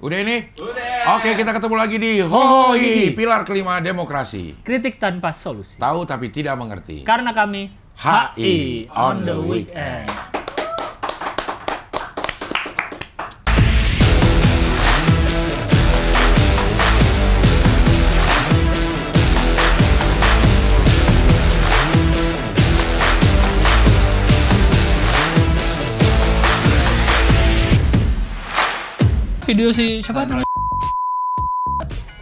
Udah ini? Udah. Oke, kita ketemu lagi di Hoi, pilar kelima demokrasi. Kritik tanpa solusi. Tahu tapi tidak mengerti. Karena kami HI on the weekend. Video si siapa namanya?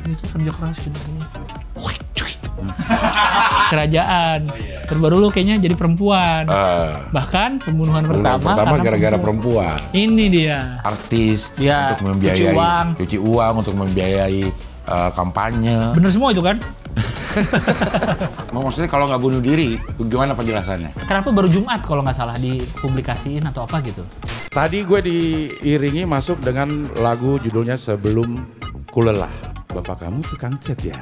Itu kerja keras sebenarnya. Kerajaan. Terbaru lu kayaknya jadi perempuan. Bahkan pembunuhan pertama gara-gara perempuan. Ini dia. Artis Ya, untuk membiayai cuci uang untuk membiayai kampanye. Bener semua itu kan? Maksudnya kalau nggak bunuh diri, gimana penjelasannya? Kenapa baru Jumat kalau nggak salah dipublikasiin atau apa gitu? Tadi gue diiringi masuk dengan lagu judulnya Sebelum Ku Lelah. Bapak kamu tukang cat ya?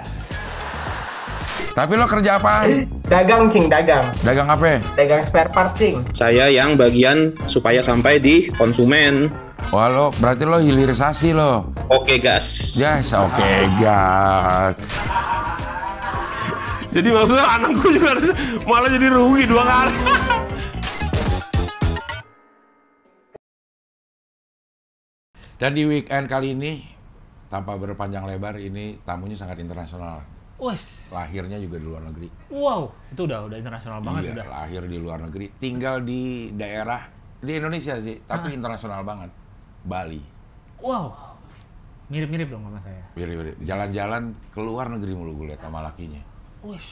Tapi lo kerja apaan? Dagang, Cing, dagang. Dagang apa? Dagang spare part, Cing. Saya yang bagian supaya sampai di konsumen. Wah, lo berarti lo hilirisasi lo. Oke, gas. Yes, oke, gas. Jadi maksudnya anakku juga malah jadi rugi 2 kali. Dan di weekend kali ini, tanpa berpanjang lebar, ini tamunya sangat internasional. Wes. Lahirnya juga di luar negeri. Wow, itu udah internasional banget Iya, udah. lahir di luar negeri. Tinggal di daerah, di Indonesia sih, tapi internasional banget. Bali. Wow. Mirip-mirip dong sama saya. Mirip-mirip. Jalan-jalan ke luar negeri mulu gue lihat sama lakinya. Wih.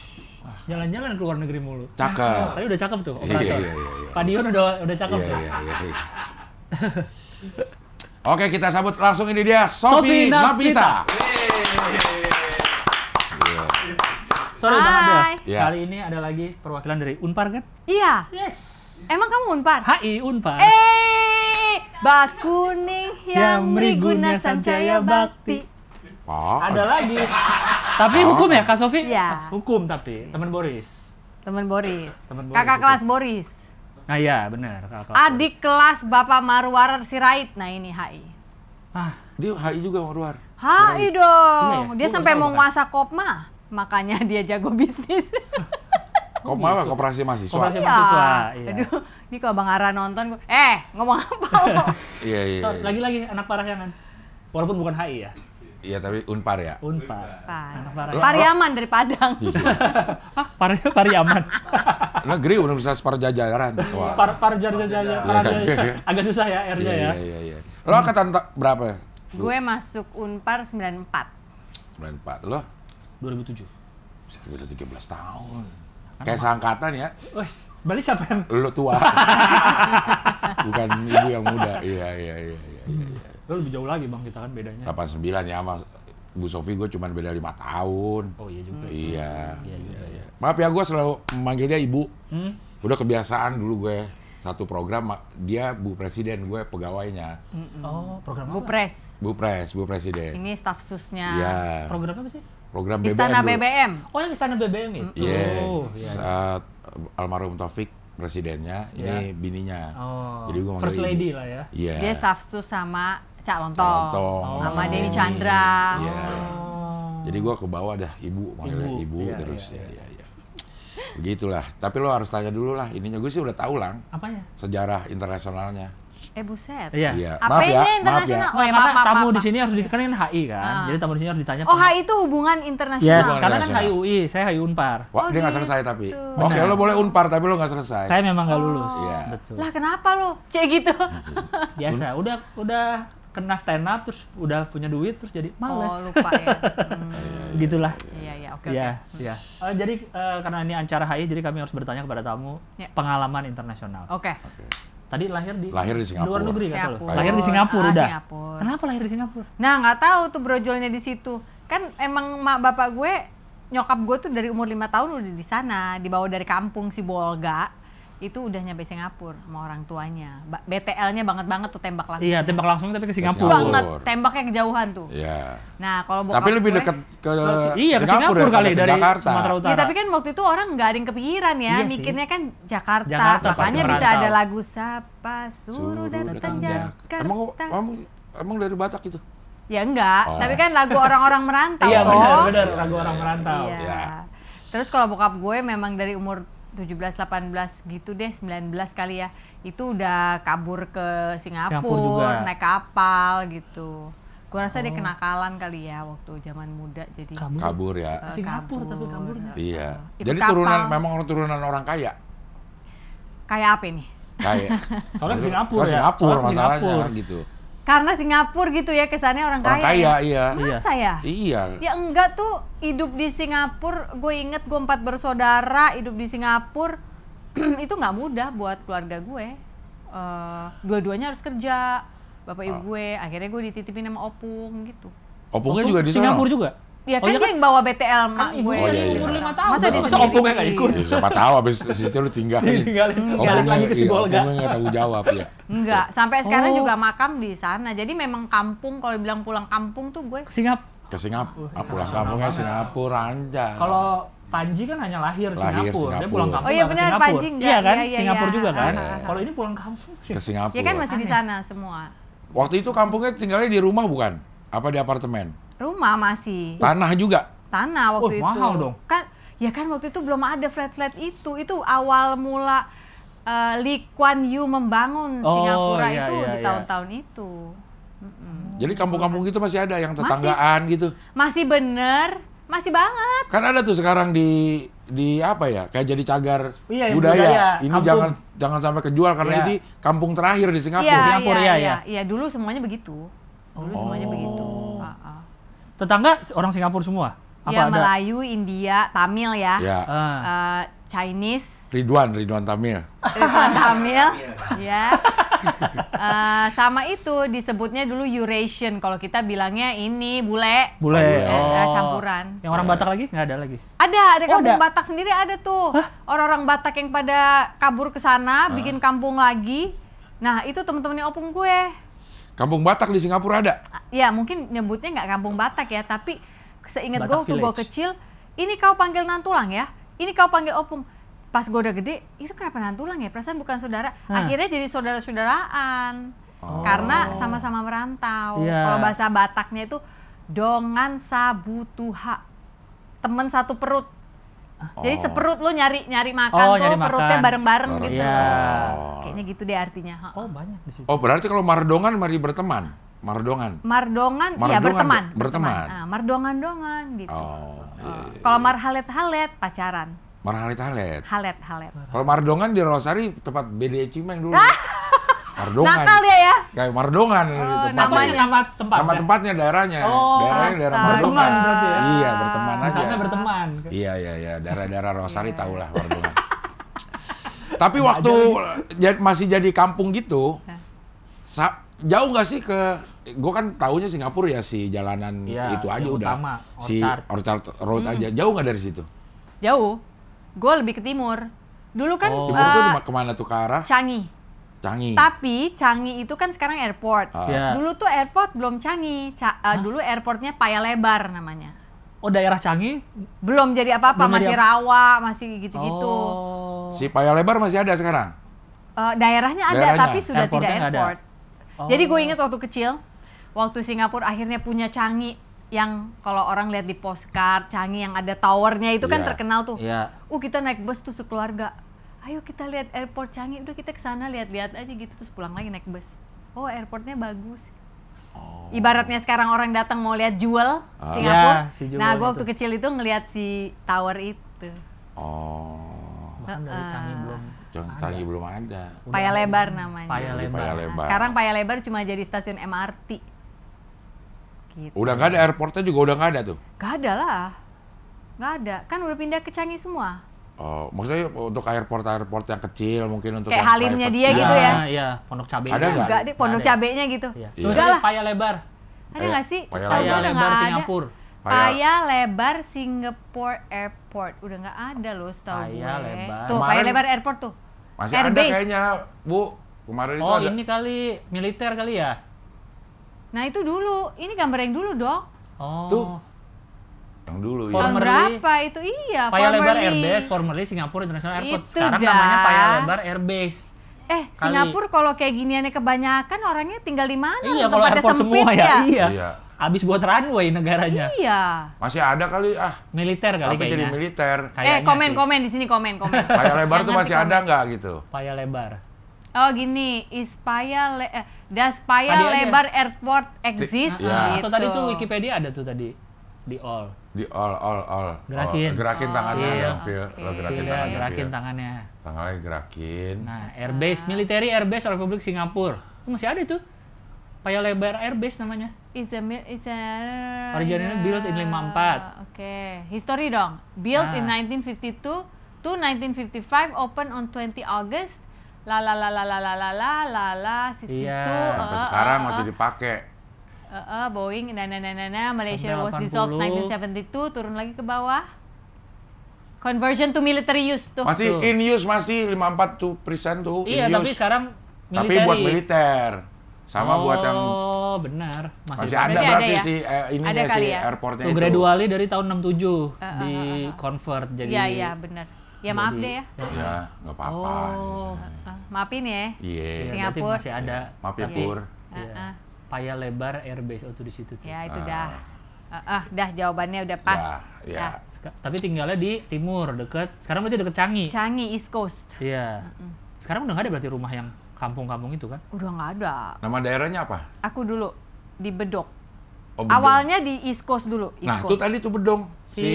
Jalan-jalan ke luar negeri mulu. Cakep. Tadi udah cakep tuh, Iya, operator. iya, iya. Pak Dion udah cakep tuh. Iya. Oke, kita sambut langsung ini dia, Sofi Navita. Sorry udah ada. Iya. Kali ini ada lagi perwakilan dari Unpar kan? Iya. Yes. Emang kamu Unpar? HI Unpar. Bak kuning yang Mriguna Sancaya Bakti. Oh, Ada lagi. Tapi hukum ya Kak Sofi? Iya. Hukum tapi teman Boris. Teman Boris. Teman Boris, Kakak hukum. kelas Boris. Nah iya benar. Kakak kelas Adik kelas Bapak Marwar Sirait. Nah ini HI. Boris. Ah, dia HI juga Marwar. HI dong. Iya ya? Dia Gua sampai baru mau tahu, nguasa Kopma. Makanya dia jago bisnis. Kok apa? Koperasi mahasiswa. Koperasi mahasiswa. Iya. Aduh, ini kalau Bang Ara nonton, ngomong apa lo? Iya. So, lagi-lagi anak Parahyangan. Walaupun bukan HI ya. Iya, tapi Unpar ya. Unpar. Anak Parahyangan. Pariaman dari Padang. Ah, Pariaman. Negeri Universitas Parjajaran. Wah. Agak susah ya R-nya ya. Iya. Lo angkatan berapa? Gue masuk Unpar 94. 94. Lo? 2007. Udah 13 tahun. Kayak seangkatan ya. Wih, Bali siapa yang? Lo tua. Bukan ibu yang muda. Iya. Lo lebih jauh lagi Bang, kita kan bedanya. 89 ya sama Bu Sofi gue cuma beda 5 tahun. Oh iya juga sih. Iya. Maaf ya, gue selalu memanggil dia ibu. Udah kebiasaan dulu gue. Satu program, dia Bu Presiden, gue pegawainya. Oh, program apa? Bupres. Bu Presiden. Ini staf susnya. Iya. Program apa sih? Program BBM Istana dulu. BBM. Oh, yang Istana BBM itu. Iya. Oh, iya. Saat almarhum Taufik presidennya, ini bininya. Oh. Jadi gue manggil First ibu. Lady lah ya. Iya. Dia staf sus sama Cak Lontong. Lontong. Sama Oh. Dewi Chandra. Iya. Jadi gue ke bawah dah, ibu manggilnya ibu Iya, terus. iya. Iya. Begitulah. Tapi lo harus tanya dulu lah. Ininya gue sih udah tahu lang Apanya? sejarah internasionalnya. Buset. Iya. Maaf ya, Apanya maaf ya. internasional? Oh ya, Karena maaf. tamu di sini harus ditekanin HI kan. Jadi tamu di sini harus ditanya. Oh, HI itu hubungan Yes, internasional. Hubungan karena kan internasional. HI UI, saya HI Unpar. Wah, Oh, dia nggak gitu. selesai tapi. Benar. Oke, lo boleh Unpar tapi lo nggak selesai. Saya memang nggak lulus. Iya. Betul. Lah kenapa lo? Cek gitu. Biasa. Udah kena stand up terus udah punya duit terus jadi males. Oh, lupa ya. Gitulah. Iya, oke. Iya. Jadi karena ini acara HI, jadi kami harus bertanya kepada tamu Ya. pengalaman internasional. Oke. Tadi lahir di Singapura. luar negeri kata lo. Singapura. Lahir di Singapura udah. Singapura. Kenapa lahir di Singapura? Nah, nggak tahu tuh brojolnya di situ. Kan emang mak bapak gue, nyokap gue tuh dari umur 5 tahun udah di sana, dibawa dari kampung si Bolga. Itu udah nyampe Singapura sama orang tuanya. BTL-nya banget tuh tembak langsung. Iya, tembak langsung tapi ke Singapura. Singapura. Banget, tembaknya kejauhan tuh. Iya. Nah, kalau bokap Tapi lebih gue- dekat ke Iya, ke Singapura Singapura kali daripada ke dari Jakarta. Sumatera Utara. Ya, tapi kan waktu itu orang nggak ada yang kepikiran ya, Iya sih. mikirnya kan Jakarta. Jakarta, Makanya pasti bisa merantau. ada lagu Sapa Suruh Datang Jakarta. Emang dari Batak itu? Ya enggak, Oh. tapi kan lagu orang-orang merantau. Iya toh. benar lagu orang merantau. Iya. Ya. Terus kalau bokap gue memang dari umur 17-18 gitu deh, 19 kali ya. Itu udah kabur ke Singapura juga. Singapura, naik kapal gitu. Gue rasa dia kenakalan kali ya waktu zaman muda jadi Kabur ya. Singapura tapi kaburnya. Iya. Ikut Jadi kapal. memang turunan orang kaya. kayak apa ini? Kayak. Soalnya Singapura ya. Singapura Soalnya masalahnya Singapura. gitu. Karena Singapura gitu ya kesannya orang Orang kaya. kaya, ya? iya. Masa ya? Iya. Ya enggak tuh, hidup di Singapura, gue inget gue 4 bersaudara hidup di Singapura, itu nggak mudah buat keluarga gue. Dua-duanya harus kerja, bapak ibu gue, akhirnya gue dititipin sama opung gitu. Opungnya juga di sana. Singapura juga. Ya Oh, kan iya dia yang bawa BTL mak ibu gue. Oh, iya, iya. umur 5 tahun. Masa dia Masa sendiri? opungnya nggak ikut? Ya, siapa tahu abis situ lu tinggalin. Tinggalin. Opungnya, Lagi ke si iya, Bolga. opungnya nggak tahu jawab ya. Enggak, sampai sekarang Oh. juga makam di sana. Jadi memang kampung, kalau bilang pulang kampung tuh gue Singapura. Ke Singapura. Pulang kampungnya Singapura aja. Kalau Panji kan hanya lahir Lahir Singapura. Dia Singapura. pulang kampung Oh iya nggak ke benar, Singapura. Panji enggak. Iya kan? Iya, iya, Singapura iya. juga kan? Iya. Kalau ini pulang kampung Ke Singapura. ya kan masih di sana semua. Waktu itu kampungnya tinggalnya di rumah bukan? Apa di apartemen? Rumah masih. Tanah juga? Tanah waktu itu. mahal dong. Kan ya kan waktu itu belum ada flat-flat itu. Itu awal mula Lee Kuan Yew membangun Oh, Singapura iya, itu iya, di iya. tahun-tahun itu. Jadi kampung-kampung gitu masih ada yang tetanggaan gitu? Masih bener, masih banget. Kan ada tuh sekarang di apa ya? Kayak jadi cagar Iya, yang budaya. budaya, Ini kampung. jangan sampai kejual karena Iya. ini kampung terakhir di Singapura. Iya, Singapura, iya, iya, iya. Iya, dulu semuanya begitu. Dulu semuanya begitu. Tetangga orang Singapura semua? Iya, Apa ada? Melayu, India, Tamil ya. Ya. Chinese, Ridwan Tamil. Ridwan Tamil, ya. Sama itu disebutnya dulu Eurasian. Kalau kita bilangnya ini bule. Bule. Campuran. Yang orang Batak lagi? Nggak ada lagi? Ada kampung ada? Batak sendiri ada tuh. Orang-orang Batak yang pada kabur ke sana, bikin kampung lagi. Nah, itu temen-temennya opung gue. Kampung Batak di Singapura ada? Ya, mungkin nyebutnya nggak kampung Batak ya, tapi seingat gue Batak waktu gue Village. kecil, ini kau panggil Nantulang ya, ini kau panggil opung. Pas gue udah gede, itu kenapa Nantulang ya? Perasaan bukan saudara. Akhirnya jadi saudara-saudaraan. Karena sama-sama merantau. Iya. Kalau bahasa Bataknya itu dongan sabutuha. Temen satu perut. Jadi seperut lu nyari makan Oh, tuh, nyari perutnya makan. bareng-bareng gitu. Iya. Kayaknya gitu deh artinya. Oh banyak di situ. Oh, berarti kalau Mardongan mari berteman. Mardongan. Mardongan, ya Mardongan, berteman. berteman. Mardongan-dongan gitu. Oh, iya. Kalau marhalet-halet pacaran. Marhalet-halet. Halet-halet. Kalau Mardongan di Rosari tempat BD Cimeng dulu. Mardongan. Nakal dia ya. Kayak Mardongan tempatnya. namanya. Nama tempat. Nama tempatnya daerahnya. Oh, daerah astaga. Mardongan. Berteman berarti ya? Iya, berteman aja. Sana berteman. Iya. Daerah-daerah Rosari tahulah Mardongan. Tapi waktu masih jadi kampung gitu, jauh nggak sih ke? Gue kan taunya Singapura ya si jalanan Iya, itu aja yang udah. utama, Si Orchard. Orchard Road aja. Jauh nggak dari situ? Jauh. Gue lebih ke timur. Dulu kan Timur tuh kemana tuh, ke arah Changi. Changi. Tapi Changi itu kan sekarang airport. Iya. Dulu tuh airport belum Changi. Dulu airportnya Paya Lebar namanya. Oh daerah Changi? Belum jadi apa-apa, Belum jadi masih rawa, masih gitu-gitu. Oh. Si Paya Lebar masih ada sekarang? Daerahnya ada, Daerahnya. tapi sudah tidak Airportnya nggak ada. airport. Jadi gue inget waktu kecil, waktu Singapura akhirnya punya Changi yang kalau orang lihat di postcard, Changi yang ada towernya itu kan Iya. terkenal tuh. Iya. Kita naik bus tuh sekeluarga. Ayo kita lihat airport Changi, udah kita ke sana lihat-lihat aja gitu terus pulang lagi naik bus. Oh, airportnya bagus. Ibaratnya sekarang orang datang mau lihat Jewel Singapura. Ya, si Jewel Nah, gue itu. waktu kecil itu ngelihat si tower itu. Oh. Bahkan dari Changi belum. Changi belum ada. Paya Lebar namanya. Paya Di Lebar. Paya Nah, Lebar. sekarang Paya Lebar cuma jadi stasiun MRT. Gitu. Udah nggak ada airportnya juga udah nggak ada tuh. Gak ada lah. Gak ada. Kan udah pindah ke Changi semua. Oh, maksudnya untuk airport yang kecil mungkin untuk Kayak yang Halimnya private. dia gitu ya. Iya, Pondok Cabe. Ada nggak? Enggak deh, pondok Nggak ada. cabenya gitu. Iya. Iya. Cuma Enggak lah. Paya Lebar. Ada nggak sih? Paya Setahu Lebar. gua Paya udah Lebar nggak ada. Singapura. Paya Lebar Singapore Airport. Udah nggak ada loh setahu gue. Paya Lebar. Tuh, Paya Kemarin- Lebar Airport tuh. Masih ada Airbase. kayaknya, Bu. Kemarin itu Oh ada. ini kali militer kali ya? Nah itu dulu. Ini gambar yang dulu dong. Oh. Tuh. Yang dulu ya. Tahun Formerly- berapa itu? Iya, Paya Lebar formerly. Airbase, formerly Singapura International Airport. Itu Sekarang dah. namanya Paya Lebar Airbase. Kali. Singapura kalau kayak giniannya kebanyakan orangnya tinggal di mana? Iya, Tempatnya kalau airport sempit semua ya. Iya. Iya. Abis buat runway negaranya. Iya. Masih ada kali Militer kali tapi jadi kayaknya. militer. Kayaknya Komen sih. komen di sini komen. Paya lebar tuh Yang masih ngerti ada nggak gitu? Paya lebar. Oh gini, does Paya Tadi aja. Lebar Airport exist? Ya. Atau tadi tuh Wikipedia ada tuh tadi di all. Di all. Gerakin. Gerakin tangannya Iya. dong, Phil. Lo gerakin Iya, tangannya. gerakin Phil. tangannya. Tangannya gerakin. Nah, airbase, military airbase Republik Singapura. Oh, masih ada tuh. Paya lebar airbase namanya. It's a Originally built in 54. Oke, history dong. Built in Ah. 1952 to 1955, open on 20 August. Situ. Iya. Sampai sekarang masih dipakai. Boeing, Malaysia Sampai was dissolved 80. 1972, turun lagi ke bawah. Conversion to military use tuh. Masih Tuh. in use masih 54% tuh Iya, in tapi use. sekarang military. Tapi buat militer. Sama buat yang Oh, benar. masih ada Berarti berarti ada ya? sih ininya Ada kali sih ya? airportnya Tuh itu. gradually dari tahun 67 di convert jadi. Iya, benar. Ya maaf jadi- deh ya. Ya, nggak apa-apa. Maafin ya. Iya. Iya, berarti Singapura. masih ada. Maaf ya, Iya. Pur. Iya. Paya lebar airbase tuh di situ tuh. Ya itu dah. Dah jawabannya udah pas. Ya, ya. Tapi tinggalnya di timur, deket. Sekarang berarti deket Changi. Changi East Coast. Iya. Sekarang udah nggak ada berarti rumah yang kampung-kampung itu kan? Udah nggak ada. Nama daerahnya apa? Aku dulu di Bedok. Oh, Bedong. Awalnya di East Coast dulu. East Nah, itu Coast. tadi tuh Bedong. Si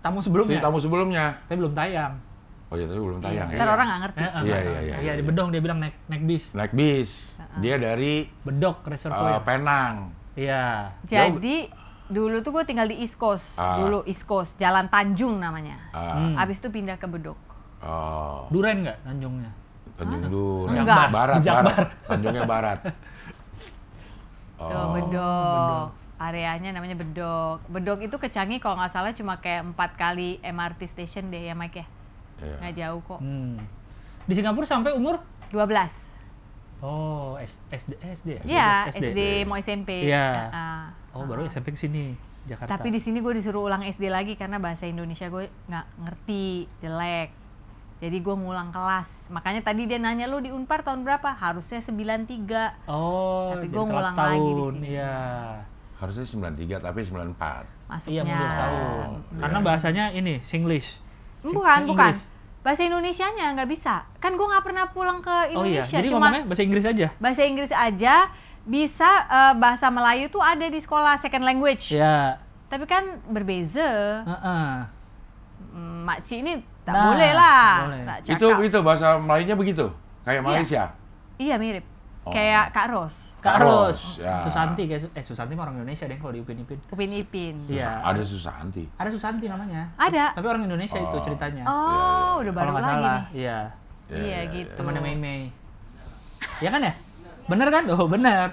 Tamu sebelumnya. tamu sebelumnya. Tapi belum tayang. Oh iya, tapi belum tayang Ntar ya. orang nggak ngerti. Iya, Iya, di Bedong dia bilang naik bis. Naik bis. Dia dari Bedok Reservoir. Penang. Iya. Jadi dulu tuh gue tinggal di East Coast. Dulu East Coast, Jalan Tanjung namanya. Abis itu pindah ke Bedok. Oh, Duren nggak Tanjungnya? Tanjung Dun. Enggak. Barat, Jakbar. barat. Tanjungnya barat. Tuh, Bedok. Areanya namanya Bedok. Bedok itu ke Changi kalau nggak salah cuma kayak 4 kali MRT station deh ya Mike ya. Iya. Nggak jauh kok. Di Singapura sampai umur? 12. Oh, SD ya? Iya, SD mau SMP. Iya. Heeh. Oh, baru SMP ke sini, Jakarta. Tapi di sini gue disuruh ulang SD lagi karena bahasa Indonesia gue nggak ngerti, jelek. Jadi gue ngulang kelas. Makanya tadi dia nanya lu di Unpar tahun berapa? Harusnya 93. Oh, Tapi jadi gua telat ngulang lagi di setahun. sini. Iya. Harusnya 93 tapi 94. Masuknya. Iya, mundur setahun. Karena bahasanya ini Singlish. Bukan. Inggris. Bahasa Indonesianya nggak bisa. Kan gue nggak pernah pulang ke Oh iya, Indonesia. jadi Cuma ngomongnya bahasa Inggris aja. bahasa Inggris aja bisa. Bahasa Melayu tuh ada di sekolah second language. Iya. Tapi kan berbeza. Heeh. Makcik ini tak Nah, boleh lah. boleh. Tak cakap. Itu bahasa Melayunya begitu. Kayak Malaysia. Iya mirip. Oh. Kayak Kak Ros. Kak Ros, Ros, ya. Susanti kayak Susanti mah orang Indonesia deh kalau di Upin Ipin. Upin Ipin. Iya. Ada Susanti. Ada Susanti namanya. Ada. Tapi orang Indonesia itu ceritanya. Oh, udah baru Kalau nggak lagi salah, nih. iya. Iya gitu. Temannya Mei Mei. Iya kan ya? Bener kan? Oh bener.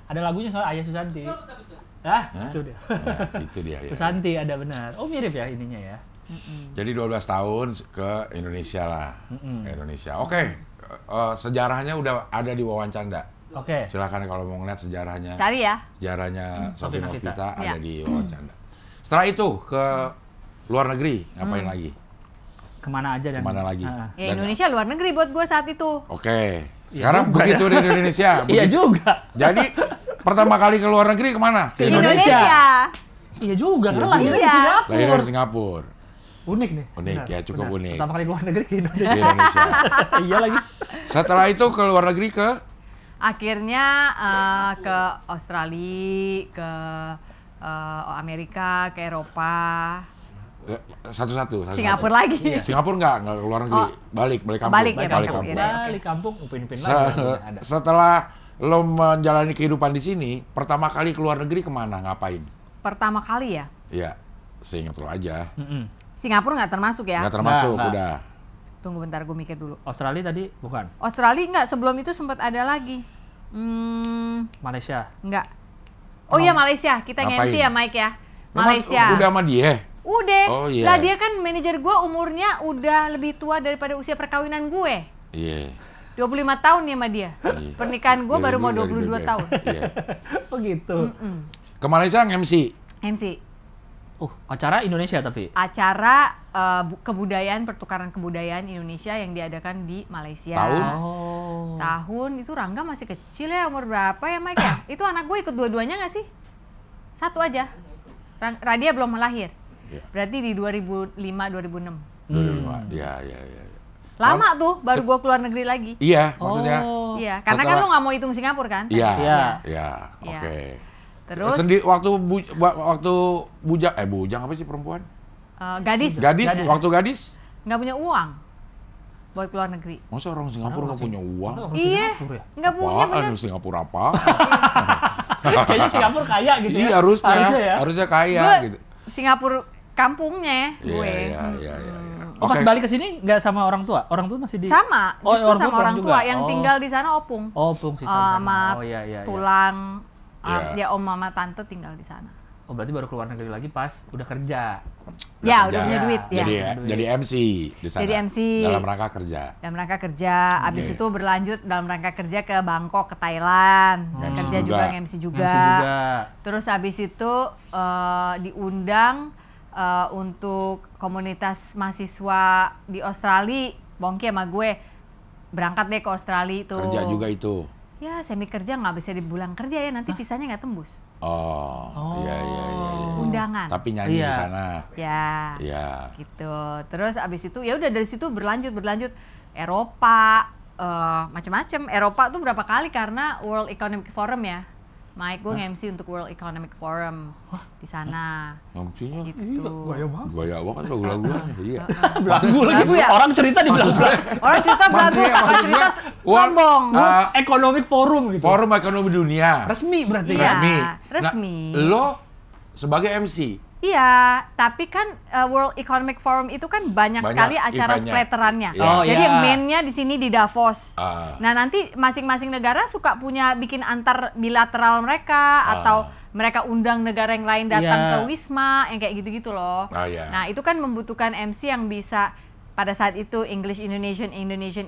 Ada lagunya soal Ayah Susanti. Itu dia. Ya, itu dia ya. Susanti ada benar. Oh mirip ya ininya ya. Jadi 12 tahun ke Indonesia lah. Ke Indonesia. Oke. Sejarahnya udah ada di Wawan Canda. Oke. Silakan kalau mau ngeliat sejarahnya. Cari ya. Sejarahnya Sofi Sofi Novita Novita. ada Ya. di Wawan Canda. Setelah itu ke luar negeri ngapain lagi? Kemana aja dan Kemana lagi? Ah. Ya Indonesia luar negeri buat gue saat itu. Oke. Sekarang juga begitu di Indonesia. Iya begitu. juga. Jadi pertama kali ke luar negeri kemana? Ke Indonesia. Iya juga, karena lahirnya di Iya. Singapura. Lahir dari Singapura. Unik nih. Unik, Benar, ya, cukup benar. unik. Pertama kali luar negeri ke Di Indonesia. Indonesia. Iya lagi. Setelah itu ke luar negeri ke Akhirnya ke Australia, ke Amerika, ke Eropa, satu-satu. Singapura lagi. Iya. Singapura nggak ke luar negeri. Oh. Balik kampung. Balik ya, balik balik kampung. kampung. Iya, Balik kampung, Upin-Ipin Se- lagi. Ada. Setelah lo menjalani kehidupan di sini, pertama kali ke luar negeri kemana? Ngapain? Pertama kali ya. Iya, seingat lo aja. Singapura nggak termasuk ya. Nggak termasuk, Nggak. udah. Tunggu bentar gue mikir dulu. Australia tadi bukan. Australia nggak, sebelum itu sempat ada lagi. Malaysia. Nggak. Oh iya Malaysia, kita Ngapain? MC ya Mike ya. Lo mas- Malaysia. Udah sama dia? Udah. Oh, iya. Lah dia kan manajer gue umurnya udah lebih tua daripada usia perkawinan gue. Iya. 25 tahun ya sama dia. Iya. Pernikahan gue baru mau Dari 22 BBM. tahun. Iya. Oh gitu. Ke Malaysia nge-MC. MC. Acara Indonesia tapi. Acara kebudayaan, pertukaran kebudayaan Indonesia yang diadakan di Malaysia. Tahun? Oh. Tahun itu Rangga masih kecil ya, umur berapa ya Mike ya? Itu anak gue ikut dua-duanya nggak sih? Satu aja. Radia belum lahir. Iya. Berarti di 2005-2006. 2005. Iya. Lama tuh baru gua keluar negeri lagi. Iya, maksudnya. Iya, karena kan Setelah- lu nggak mau hitung Singapura kan? Iya. Iya. Iya. Iya. Oke. Terus waktu bujang apa sih perempuan? gadis Waktu gadis? nggak punya uang buat keluar negeri. Masa orang Singapura nggak punya uang? Iya, nggak punya bener. Apaan Singapura apa? Kayaknya Singapura kaya gitu ya. Iya ya. harusnya kaya Gue gitu. Singapura kampungnya gue. Iya. Oh, pas balik ke sini nggak sama orang tua? Orang tua masih di... Sama, Oh, justru sama pulang orang juga? tua yang Oh. tinggal di sana opung. Oh, opung sih Sama Oh, iya. tulang, Iya. ya om mama tante tinggal di sana. Oh, berarti baru keluar negeri lagi pas udah kerja. Ya, kerja. udah punya duit ya. Jadi MC di sana. Jadi MC. Dalam rangka kerja. Dan mereka kerja, abis itu berlanjut dalam rangka kerja ke Bangkok, ke Thailand, dan kerja juga juga. MC juga. MC juga. Terus abis itu diundang untuk komunitas mahasiswa di Australia, Bongki sama gue berangkat deh ke Australia itu. Kerja juga itu. Ya semi kerja nggak bisa dibilang kerja ya, nanti visanya nggak tembus. Iya. Undangan. Tapi nyanyi Iya. di sana. Ya. Iya. Gitu. Terus abis itu ya udah dari situ berlanjut Eropa, macam-macam. Eropa tuh berapa kali karena World Economic Forum ya. Mike gue nge-MC untuk World Economic Forum di sana. MC-nya Gitu. gaya banget lagu-lagunya. Iya. Belagu lagi. Lagu ya? Orang cerita di belagu. Orang cerita belagu, Maksudnya- bukan cerita maksud gua, sombong. Economic Forum gitu. Forum Ekonomi Dunia. Resmi berarti Iya. ya? resmi. Nah, lo sebagai MC. Iya, tapi kan World Economic Forum itu kan banyak sekali acara eventnya. splatterannya. Iya. Oh, Jadi iya. yang mainnya di sini di Davos. Ah. Nah nanti masing-masing negara suka punya bikin antar bilateral mereka atau mereka undang negara yang lain datang Iya. ke Wisma yang kayak gitu-gitu loh. Ah, iya. Nah itu kan membutuhkan MC yang bisa pada saat itu English Indonesian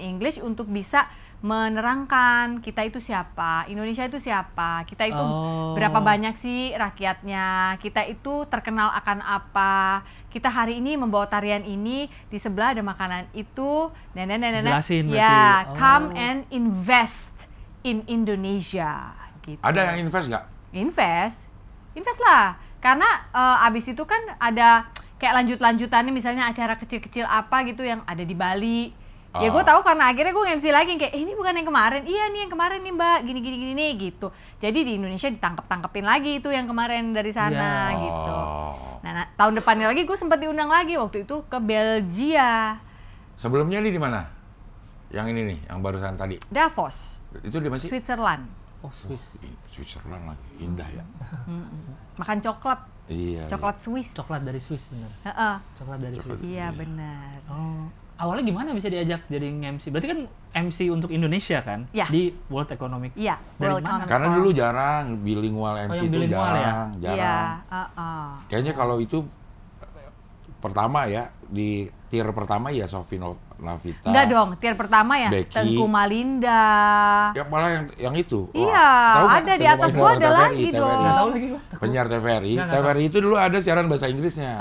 English untuk bisa menerangkan kita itu siapa, Indonesia itu siapa, kita itu berapa banyak sih rakyatnya, kita itu terkenal akan apa, kita hari ini membawa tarian ini, di sebelah ada makanan itu, Jelasin ya, berarti. come and invest in Indonesia. Gitu. Ada yang invest nggak? Invest lah, karena abis itu kan ada kayak lanjutannya misalnya acara kecil-kecil apa gitu yang ada di Bali. Ya gue tahu karena akhirnya gue nge-MC lagi kayak ini bukan yang kemarin, iya nih yang kemarin nih mbak, gini gitu. Jadi di Indonesia ditangkep-tangkepin lagi itu yang kemarin dari sana gitu. Nah, tahun depannya lagi gue sempat diundang lagi waktu itu ke Belgia, Sebelumnya di mana? Yang ini nih, yang barusan tadi. Davos, Itu di mana sih? Switzerland. Oh, Swiss. Switzerland lagi, indah ya. Makan coklat, Iya. coklat Swiss. Coklat dari Swiss bener. Heeh. Coklat dari Swiss. Iya benar. Oh. Awalnya gimana bisa diajak jadi MC? Berarti kan MC untuk Indonesia kan? Iya. Di World Economic. Iya, Dari World mana? Economic Karena Forum. dulu jarang bilingual MC yang itu bilingual ya? jarang. Iya, Kayaknya kalau itu pertama ya di tier pertama ya Sofi Navita. Enggak dong, tier pertama ya Becky. Tengku Malinda. Ya malah yang itu. Wah, Iya, tahu nggak? ada di Tengku atas Malinda, gua ada TVRI, lagi dong. Nggak tahu lagi gua. Penyiar TVRI. Nggak TVRI itu dulu ada siaran bahasa Inggrisnya.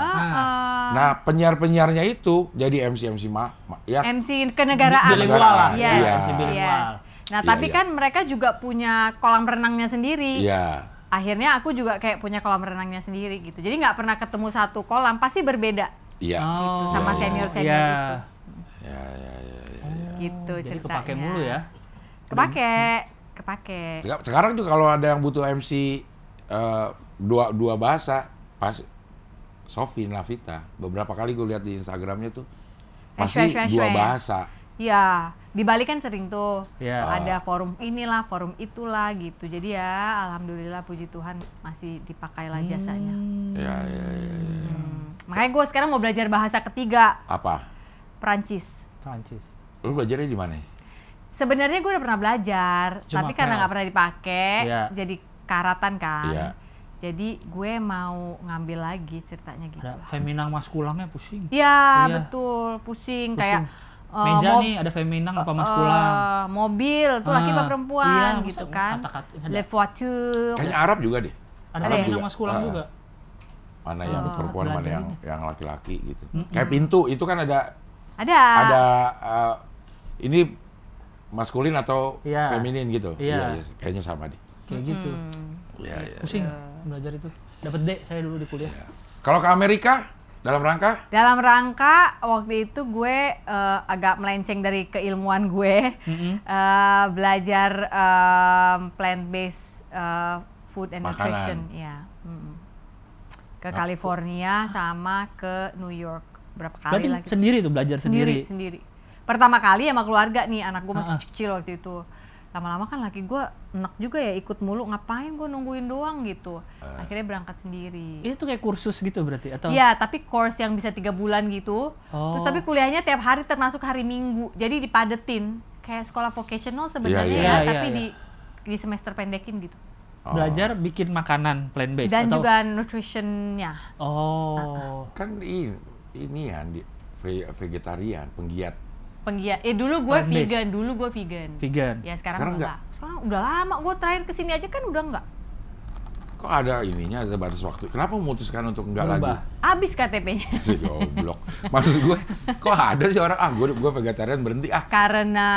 Nah, penyiar-penyiarnya itu jadi MC ya MC kenegaraan. Bilingual lah. Yes, Iya. MC bilingual. yes. Nah, Iya, tapi iya. kan mereka juga punya kolam renangnya sendiri. Iya. Akhirnya aku juga kayak punya kolam renangnya sendiri gitu. Jadi nggak pernah ketemu satu kolam, pasti berbeda Iya. Oh, sama iya, senior-senior iya. itu. Ya. Gitu Jadi ceritanya. kepake mulu ya. Kepake. Sekarang tuh kalau ada yang butuh MC dua bahasa, pas Sofi Navita, beberapa kali gue lihat di Instagramnya tuh masih dua bahasa. Ya, di Bali kan sering tuh Iya. ada forum inilah, forum itulah gitu. Jadi ya, alhamdulillah puji Tuhan masih dipakailah jasanya. Ya. Makanya gue sekarang mau belajar bahasa ketiga, Apa? Perancis. Prancis. Lu belajarnya di mana? Sebenarnya gue udah pernah belajar, Cuma tapi karena pel. nggak pernah dipakai, Iya. jadi karatan kan. Iya. Jadi gue mau ngambil lagi ceritanya gitu. Ada feminang maskulangnya pusing. Iya, Iya. betul, pusing Pusing. kayak Meja nih ada feminang apa maskulang. mobil tuh laki apa Ah, perempuan iya, gitu masa kan. kata-kata ini ada. Le voiture. Kayaknya Arab juga deh. Ada Ada ya? feminang maskulang Ah. juga. Mana yang perempuan, mana belajar yang laki-laki gitu. Kayak pintu itu kan ada Ada. ini maskulin atau Iya. feminin gitu. Iya. Kayaknya sama deh. Kayak gitu. Hmm. Iya. Pusing belajar itu. Dapat D saya dulu di kuliah. Kalau ke Amerika dalam rangka? Dalam rangka waktu itu gue agak melenceng dari keilmuan gue, belajar plant-based food and Makanan. nutrition, ya. Ke California sama ke New York berapa kali Berarti lagi. sendiri tuh belajar sendiri. Sendiri. Pertama kali sama keluarga nih, anak gue masih kecil waktu itu. Lama-lama kan laki gue enak juga ya ikut mulu, ngapain gue nungguin doang gitu. Akhirnya berangkat sendiri. Itu kayak kursus gitu berarti atau? Iya, tapi course yang bisa 3 bulan gitu. Terus tapi kuliahnya tiap hari termasuk hari Minggu. Jadi dipadetin. Kayak sekolah vocational sebenarnya Iya, ya, iya. tapi Iya, di semester pendekin gitu. Belajar bikin makanan plant based Dan atau? juga nutritionnya. Oh. Kan ini ya vegetarian, penggiat. Dulu gue Plant-based. vegan. Vegan. Ya sekarang Sekarang enggak. Sekarang udah lama, gue terakhir kesini aja kan udah enggak. Kok ada ininya, ada batas waktu. Kenapa memutuskan untuk enggak lagi? Berubah. Abis KTP-nya. Si goblok. Maksud gue, kok ada sih orang, gue vegetarian berhenti Karena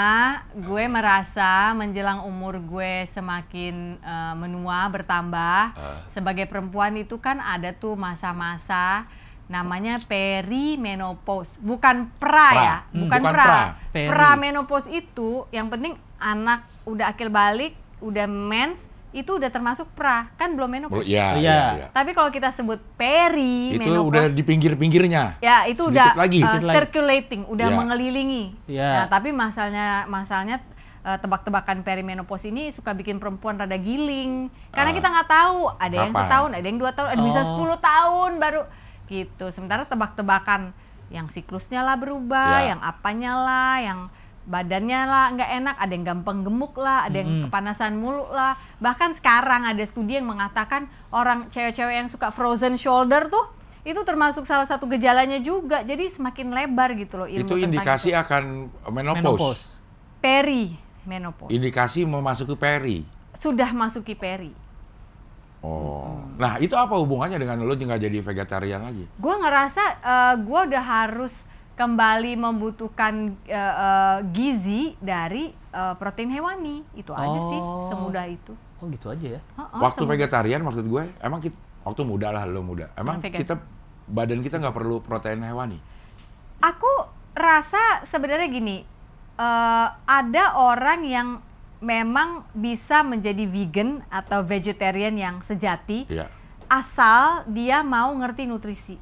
gue merasa menjelang umur gue semakin menua, bertambah. Sebagai perempuan itu kan ada tuh masa-masa namanya perimenopause. Bukan ya, bukan bukan pra. pra. Peri. Pramenopause itu yang penting anak udah akil balik, udah mens, itu udah termasuk pra, kan belum menopause. Iya, Iya. iya. Tapi kalau kita sebut Itu perimenopause, udah di pinggir-pinggirnya. ya itu Sedikit udah lagi. Sedikit lagi. circulating, udah Ya. mengelilingi. Ya. Nah, tapi masalahnya tebak-tebakan perimenopause ini suka bikin perempuan rada giling. Karena kita nggak tahu, ada yang Kapan? setahun, ada yang 2 tahun, ada bisa Oh. 10 tahun baru gitu. Sementara tebak-tebakan yang siklusnya lah berubah, Ya. yang apanya lah, yang badannya lah nggak enak, ada yang gampang gemuk lah, ada yang kepanasan mulu lah. Bahkan sekarang ada studi yang mengatakan orang cewek-cewek yang suka frozen shoulder tuh itu termasuk salah satu gejalanya juga. Jadi semakin lebar gitu loh ilmu Itu tentang indikasi itu. akan menopause. Perimenopause. Indikasi memasuki peri. Sudah masuki peri. Oh. Nah, itu apa hubungannya dengan lo nggak jadi vegetarian lagi? Gue ngerasa gue udah harus kembali membutuhkan gizi dari protein hewani. Itu aja sih, semudah itu. Oh gitu aja ya. Waktu vegetarian maksud gue, emang waktu muda lah, lo muda. Emang Vegan. badan kita nggak perlu protein hewani? Aku rasa sebenarnya gini, ada orang yang memang bisa menjadi vegan atau vegetarian yang sejati, Iya. asal dia mau ngerti nutrisi.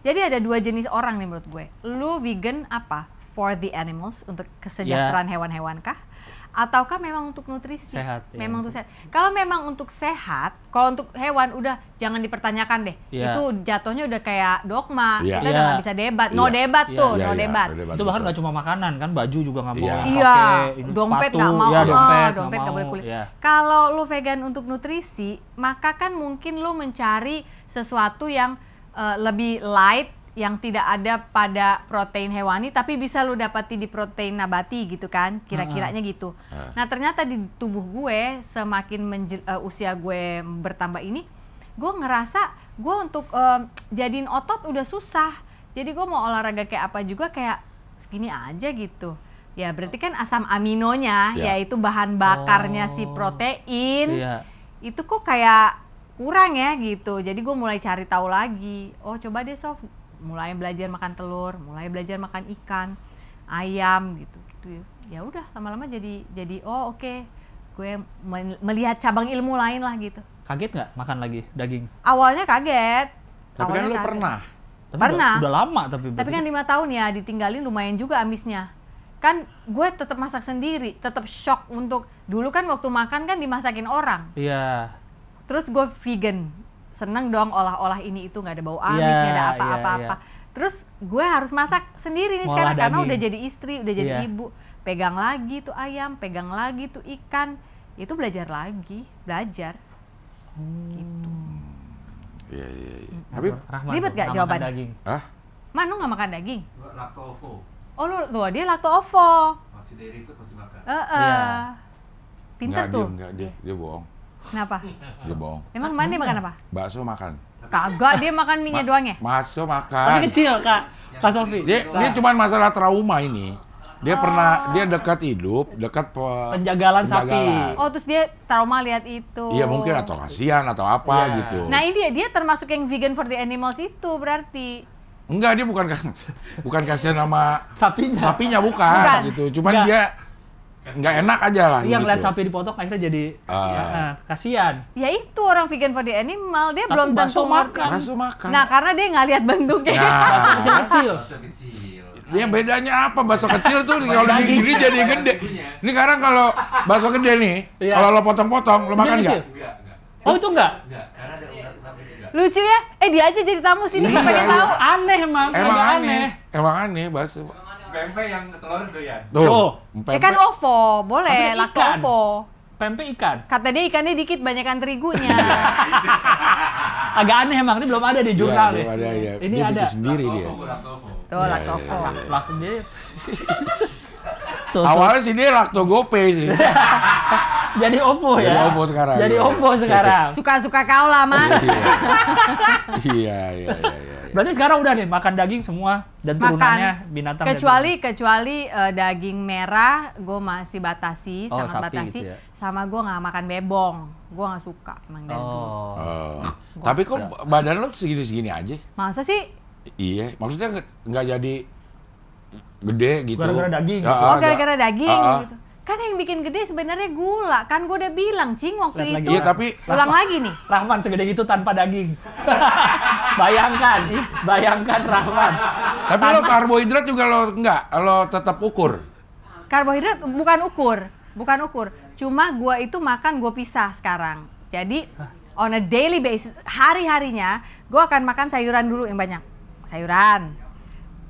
Jadi ada 2 jenis orang nih menurut gue. Lu vegan apa? For the animals, untuk kesejahteraan hewan-hewan kah? Ataukah memang untuk nutrisi? Sehat, ya. Memang untuk sehat. Kalau memang untuk sehat, kalau untuk hewan udah jangan dipertanyakan deh. Iya. Itu jatuhnya udah kayak dogma. Iya. Kita udah Iya. nggak bisa debat. No Iya. debat Iya, tuh, iya, no iya, debat. no debat. Itu bahkan nggak cuma makanan kan, baju juga nggak mau Iya. pakai. Iya, ini dompet sepatu, nggak mau, ya, dompet dompet nggak boleh mau. kulit. Iya. Kalau lu vegan untuk nutrisi, maka kan mungkin lu mencari sesuatu yang lebih light, yang tidak ada pada protein hewani, tapi bisa lu dapati di protein nabati gitu kan, kira-kiranya gitu. Nah ternyata di tubuh gue, semakin usia gue bertambah ini, gue ngerasa gue untuk jadiin otot udah susah. Jadi gue mau olahraga kayak apa juga kayak segini aja gitu. Ya berarti kan asam aminonya, Ya. yaitu bahan bakarnya si protein, Iya. itu kok kayak kurang ya gitu. Jadi gue mulai cari tahu lagi. Oh coba deh Sof, mulai belajar makan telur, mulai belajar makan ikan, ayam gitu. Ya udah lama-lama jadi oh oke. Gue melihat cabang ilmu lain lah gitu. Kaget nggak makan lagi daging? Awalnya kaget. Tapi kan Awalnya lo kaget. pernah. Tapi Pernah. Udah lama tapi. Tapi kan 5 tahun ya ditinggalin lumayan juga ambisnya. Kan gue tetap masak sendiri, tetap shock untuk dulu kan waktu makan kan dimasakin orang. Iya. Terus gue vegan, seneng dong olah-olah ini itu nggak ada bau amis, Iya, nggak ada iya, apa-apa. iya. Terus gue harus masak sendiri nih Ngolah sekarang karena daging. udah jadi istri, udah jadi Iya. ibu. Pegang lagi tuh ayam, pegang lagi tuh ikan, itu belajar lagi, belajar. Gitu. Iya. Tapi, Rahman Ribet tuh, nggak nggak jawaban? makan daging. ah, Man, lu nggak makan daging? Lakto-ovo. Oh lu, tuh dia lakto-ovo. Masih dairy food masih makan. Iya. Pinter tuh. dia bohong. Kenapa? Dia bohong. Emang kemarin dia makan apa? Bakso makan. Kagak, dia makan mie-nya doang ya? Bakso Tapi makan. kecil Kak Sofi. Dia cuma masalah trauma ini. Dia pernah, dia dekat hidup, dekat Penjagalan sapi. Oh, terus dia trauma lihat itu. Iya mungkin atau kasihan atau apa Iya. gitu. Nah, ini dia termasuk yang vegan for the animals itu berarti. Enggak, dia bukan kasihan sama Sapinya. bukan gitu. Cuman Enggak. dia nggak enak aja lah Yang gitu. lihat sapi dipotong akhirnya jadi kasihan. Ya itu orang vegan for the animal, dia Tapi belum bakso tentu makan. Bakso makan. Nah, karena dia nggak lihat bentuknya. Bakso Nah, kecil-kecil. Bakso kecil. dia bedanya apa? Bakso kecil tuh kalau digigit jadi gede. Ini sekarang kalau bakso gede nih, Iya. kalau lo potong-potong, lo makan Kecil. nggak? Enggak. Oh, itu enggak? Enggak, karena ada urat-uratnya juga. Lucu ya? Dia aja jadi tamu sini, Iya, pengen iya. tahu. Aneh emang. Emang agak aneh. Emang aneh bakso. Pempek yang telur doyan. Tuh. Ya kan ovo, boleh, Tapi lakto ikan. ovo. Pempek ikan. Kata dia ikannya dikit, banyakan terigunya. Agak aneh emang, ini belum ada di jurnal Iya, nih. belum ada, ya. Ini Dia ada. bikin sendiri dia. Laktovo. Tuh, lakto ovo. Laku dia. Awalnya sih dia laktogope sih. Jadi OVO ya. Jadi OVO sekarang, Jadi iya. OVO sekarang. Suka-suka kau lah, Mas. Iya. Berarti sekarang udah nih makan daging semua dan turunannya binatang. dan Kecuali daging merah, gue masih batasi, Oh, sangat sapi batasi. gitu ya. Sama gue nggak makan bebong, gue nggak suka emang dari dulu. Oh. Tapi kok badan lo segini-segini aja? Masa sih? Iya, maksudnya nggak jadi gede gitu. Gara-gara daging gitu. Oh, gara-gara daging Ah, ah. gitu. Kan yang bikin gede sebenarnya gula. Kan gue udah bilang, Cing, waktu Lihat itu. lagi. Iya, tapi Ulang lagi nih. Rahman segede gitu tanpa daging. Bayangkan Rahman. lo karbohidrat juga lo tetap ukur. Karbohidrat bukan ukur. Cuma gue itu makan gue pisah sekarang. Jadi on a daily basis, hari-harinya gue akan makan sayuran dulu yang banyak. Sayuran.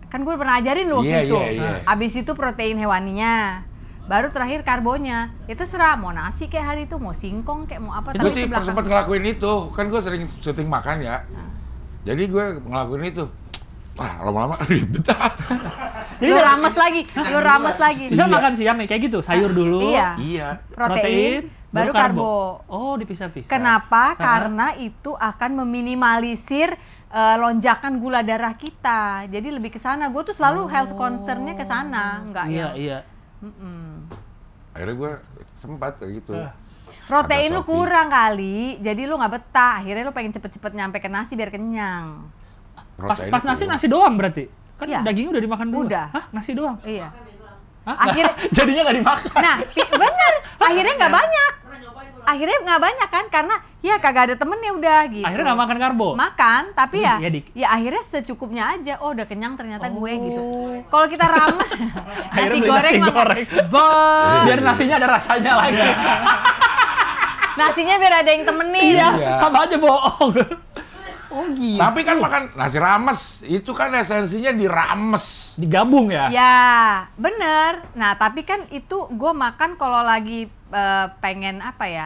Kan gue pernah ajarin lu waktu Iya, itu. iya. Abis itu protein hewaninya. Baru terakhir karbonya. Itu terserah mau nasi kayak hari itu, mau singkong kayak mau apa. Gue tapi sih itu belakang. sempat ngelakuin itu. Kan gue sering syuting makan ya. Jadi gue ngelakuin itu. Wah, lama-lama ribet. Jadi lu rames lagi. Bisa makan siang nih kayak gitu, sayur dulu. Iya. Iya. Protein, baru karbo. Oh, dipisah-pisah. Kenapa? Karena itu akan meminimalisir lonjakan gula darah kita. Jadi lebih ke sana. Gue tuh selalu health concern-nya ke sana, enggak ya. Iya. Akhirnya gue sempat kayak gitu. Protein Ada lu Sofi. kurang kali, jadi lu nggak betah. Akhirnya lu pengen cepet-cepet nyampe ke nasi biar kenyang. Protein Pas itu. nasi doang berarti? Kan Iya. dagingnya udah dimakan dulu. Udah. Hah? Nasi doang? Iya. Hah? Akhirnya- Jadinya nggak dimakan. Nah, bener. Akhirnya nggak banyak. Akhirnya nggak banyak kan, karena ya kagak ada temennya udah gitu. Akhirnya nggak makan karbo? Makan, tapi ya, Ya, Dik. ya akhirnya secukupnya aja. Oh, udah kenyang ternyata gue gitu. Kalau kita rames, Akhirnya nasi beli goreng, nasi makan. goreng. Biar nasinya ada rasanya lagi. Nasinya biar ada yang temenin. Iya, Iya. sama aja bohong. Oh gitu. Tapi kan makan nasi rames, itu kan esensinya dirames. Digabung ya? Ya, bener. Nah, tapi kan itu gue makan kalau lagi pengen apa ya,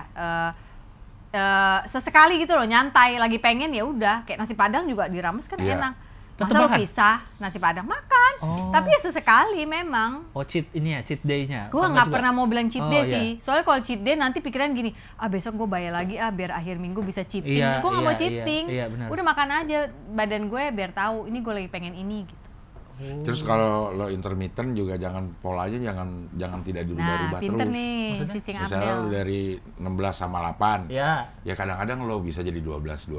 sesekali gitu loh, nyantai. Lagi pengen ya udah, kayak nasi padang juga dirames kan Iya. enak. Tetep Masa lo makan? pisah nasi padang makan, Oh. tapi ya sesekali memang. Oh cheat ini ya, cheat day-nya. Gue Oh, nggak juga? pernah mau bilang cheat Oh, day iya. sih. Soalnya kalau cheat day nanti pikiran gini, besok gue bayar lagi biar akhir minggu bisa cheating. Iya, Gue nggak mau iya, cheating. iya, benar. Udah makan aja badan gue biar tahu ini gue lagi pengen ini gitu. Terus kalau lo intermittent juga jangan polanya jangan tidak dirubah-rubah Nah, pinter terus. nih Maksudnya? si Cing Misalnya lo Abdel. dari 16 sama 8. Ya. Ya kadang-kadang lo bisa jadi 12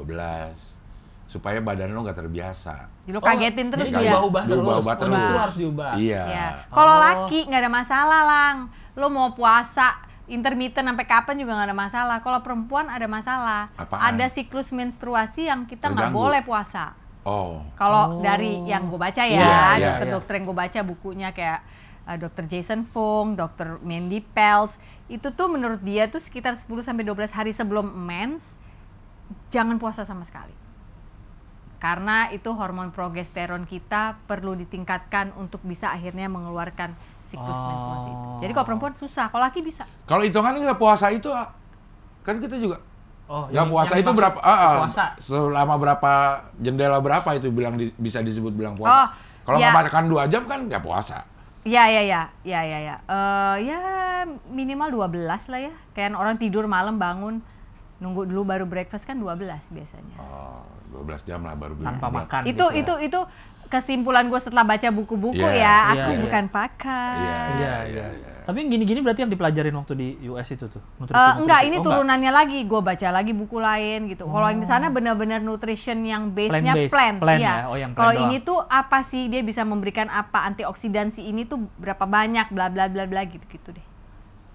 supaya badan lo nggak terbiasa. Lu kagetin terus jadi dia. diubah-ubah terus. Diubah-ubah Oh, justru terus. harus diubah. Iya. Ya. Kalau Oh. laki nggak ada masalah, Lang. Lo mau puasa intermittent sampai kapan juga nggak ada masalah. Kalau perempuan ada masalah. Apaan? Ada siklus menstruasi yang kita nggak Terganggu. boleh puasa. Oh. Kalau dari yang gue baca Iya, ya, iya, dokter-dokter yang gue baca bukunya kayak Dr. Jason Fung, Dr. Mandy Pels, itu tuh menurut dia tuh sekitar 10-12 hari sebelum mens, jangan puasa sama sekali. Karena itu hormon progesteron kita perlu ditingkatkan untuk bisa akhirnya mengeluarkan siklus menstruasi itu. Jadi kalau perempuan susah, kalau laki bisa. Kalau hitungannya nggak puasa itu kan kita juga Oh, nggak puasa yang itu dimaksud berapa? puasa. Selama berapa jendela berapa itu bisa disebut bilang Oh, puasa? Kalau ya. nggak makan 2 jam kan nggak puasa. Ya. Ya minimal 12 lah ya. Kayak orang tidur malam bangun. Nunggu dulu baru breakfast kan 12 biasanya. Oh, 12 jam lah baru Tanpa bilang. makan. Itu gitu ya. itu kesimpulan gue setelah baca buku-buku Iya, ya. Aku iya. bukan pakar. Iya. Tapi yang gini-gini berarti yang dipelajarin waktu di US itu tuh. Enggak, ini turunannya lagi. Gue baca lagi buku lain gitu. Kalau yang di sana benar-benar nutrition yang base-nya Plant-based. plant. Plant Iya. ya? Oh, yang Kalau plant ini tuh apa sih dia bisa memberikan apa, antioksidansi ini tuh berapa banyak, bla bla bla bla gitu-gitu deh.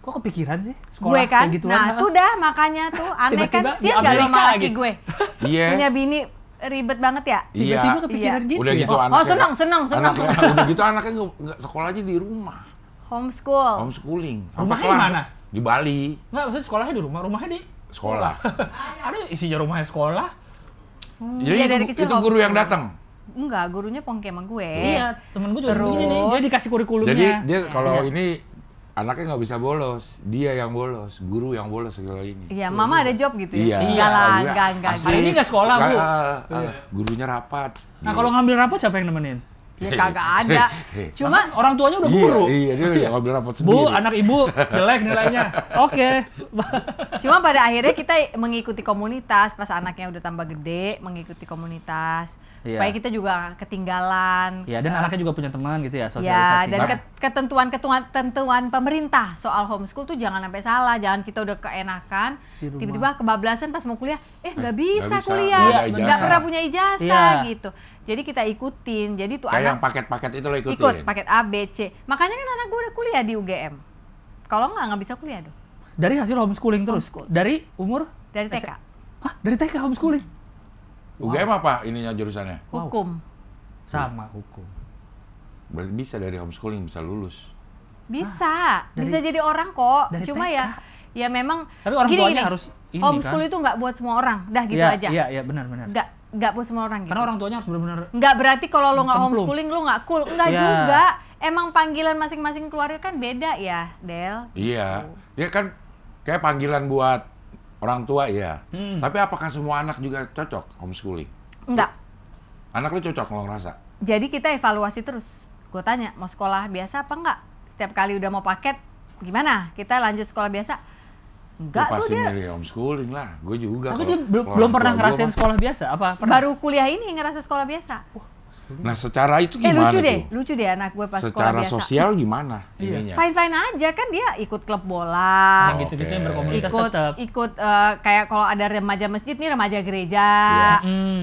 Kok kepikiran sih? Gue kan, kayak gituan, nah tuh dah makanya tuh aneh kan. Tiba-tiba Siap di gak lo Amerika sama laki lagi. gue? Iya. Punya bini ribet banget ya? Iya. Tiba-tiba kepikiran Iya. gitu Udah ya? gitu Oh, anaknya. senang. Anaknya, udah gitu anaknya nggak sekolahnya di rumah. Homeschool. Homeschooling. Sampai Rumahnya di kelas mana? Di Bali. Enggak, maksudnya sekolahnya di rumah. Rumahnya di Sekolah. ada isinya rumahnya sekolah. Jadi Iya, dari kecil itu guru yang homeschooling. datang. Enggak, gurunya pongke sama gue. Iya, temen gue juga Terus? begini nih. Dia dikasih kurikulumnya. Jadi dia kalau ini anaknya nggak bisa bolos, dia yang bolos, guru yang bolos kalau ini. Iya, mama ada job gitu ya? Iya. Enggak lah, Iya. enggak. Asik. Hari ini nggak sekolah, Bu. Gurunya rapat. Nah, kalau ngambil rapot siapa yang nemenin? Ya kagak ada. Cuma Orang tuanya udah guru. Iya, dia ngambil rapat sendiri. Bu, anak ibu jelek nilainya. Oke. cuma pada akhirnya kita mengikuti komunitas pas anaknya udah tambah gede, mengikuti komunitas. Iya. Supaya kita juga ketinggalan. Ya, dan anaknya juga punya teman gitu ya, Ya, sosialisasi. dan ketentuan pemerintah soal homeschool tuh jangan sampai salah, jangan kita udah keenakan, Di rumah. tiba-tiba kebablasan pas mau kuliah, nggak bisa nggak bisa, kuliah, nggak ada nggak ijazah. pernah punya ijazah Iya. gitu. Jadi kita ikutin, jadi tuh Kayak yang anak paket-paket itu lo ikutin. ikut paket A, B, C. Makanya kan anak gue udah kuliah di UGM. Kalau nggak bisa kuliah dong, Dari hasil homeschooling terus? Homeschool. Dari umur? dari TK, Hah, dari TK homeschooling? UGM apa ininya jurusannya? hukum. Sama, hukum. Berarti bisa dari homeschooling bisa lulus. Bisa, Dari- bisa jadi orang kok. dari Cuma TK. ya memang Tapi orang tuanya harus ini homeschool kan? itu nggak buat semua orang, dah gitu Iya, aja. Iya, benar-benar. Nggak buat semua orang gitu. Karena orang tuanya harus benar-benar Nggak berarti kalau lo nggak Cemplung. homeschooling lo nggak cool. Nggak Iya. juga. Emang panggilan masing-masing keluarga kan beda ya, Del. Iya. Dia kan kayak panggilan buat orang tua ya. Tapi apakah semua anak juga cocok homeschooling? Enggak. Anak lu cocok lo ngerasa? Jadi kita evaluasi terus. Gue tanya, mau sekolah biasa apa enggak? Setiap kali udah mau paket, gimana? Kita lanjut sekolah biasa? Enggak Gua tuh pasti dia. milih homeschooling lah. Gue juga. Tapi kalau- dia belum kalau belum orang pernah tua gua ngerasain mah- sekolah biasa? Apa? Pernah? Baru kuliah ini ngerasa sekolah biasa. Nah, secara itu gimana Lucu deh anak gue pas sekolah Secara biasa. sosial gimana Iya. ininya? Fine aja kan dia ikut klub bola. Yang gitu-gitu yang Oke. berkomunitas ikut tetap. kayak kalau ada remaja masjid nih remaja gereja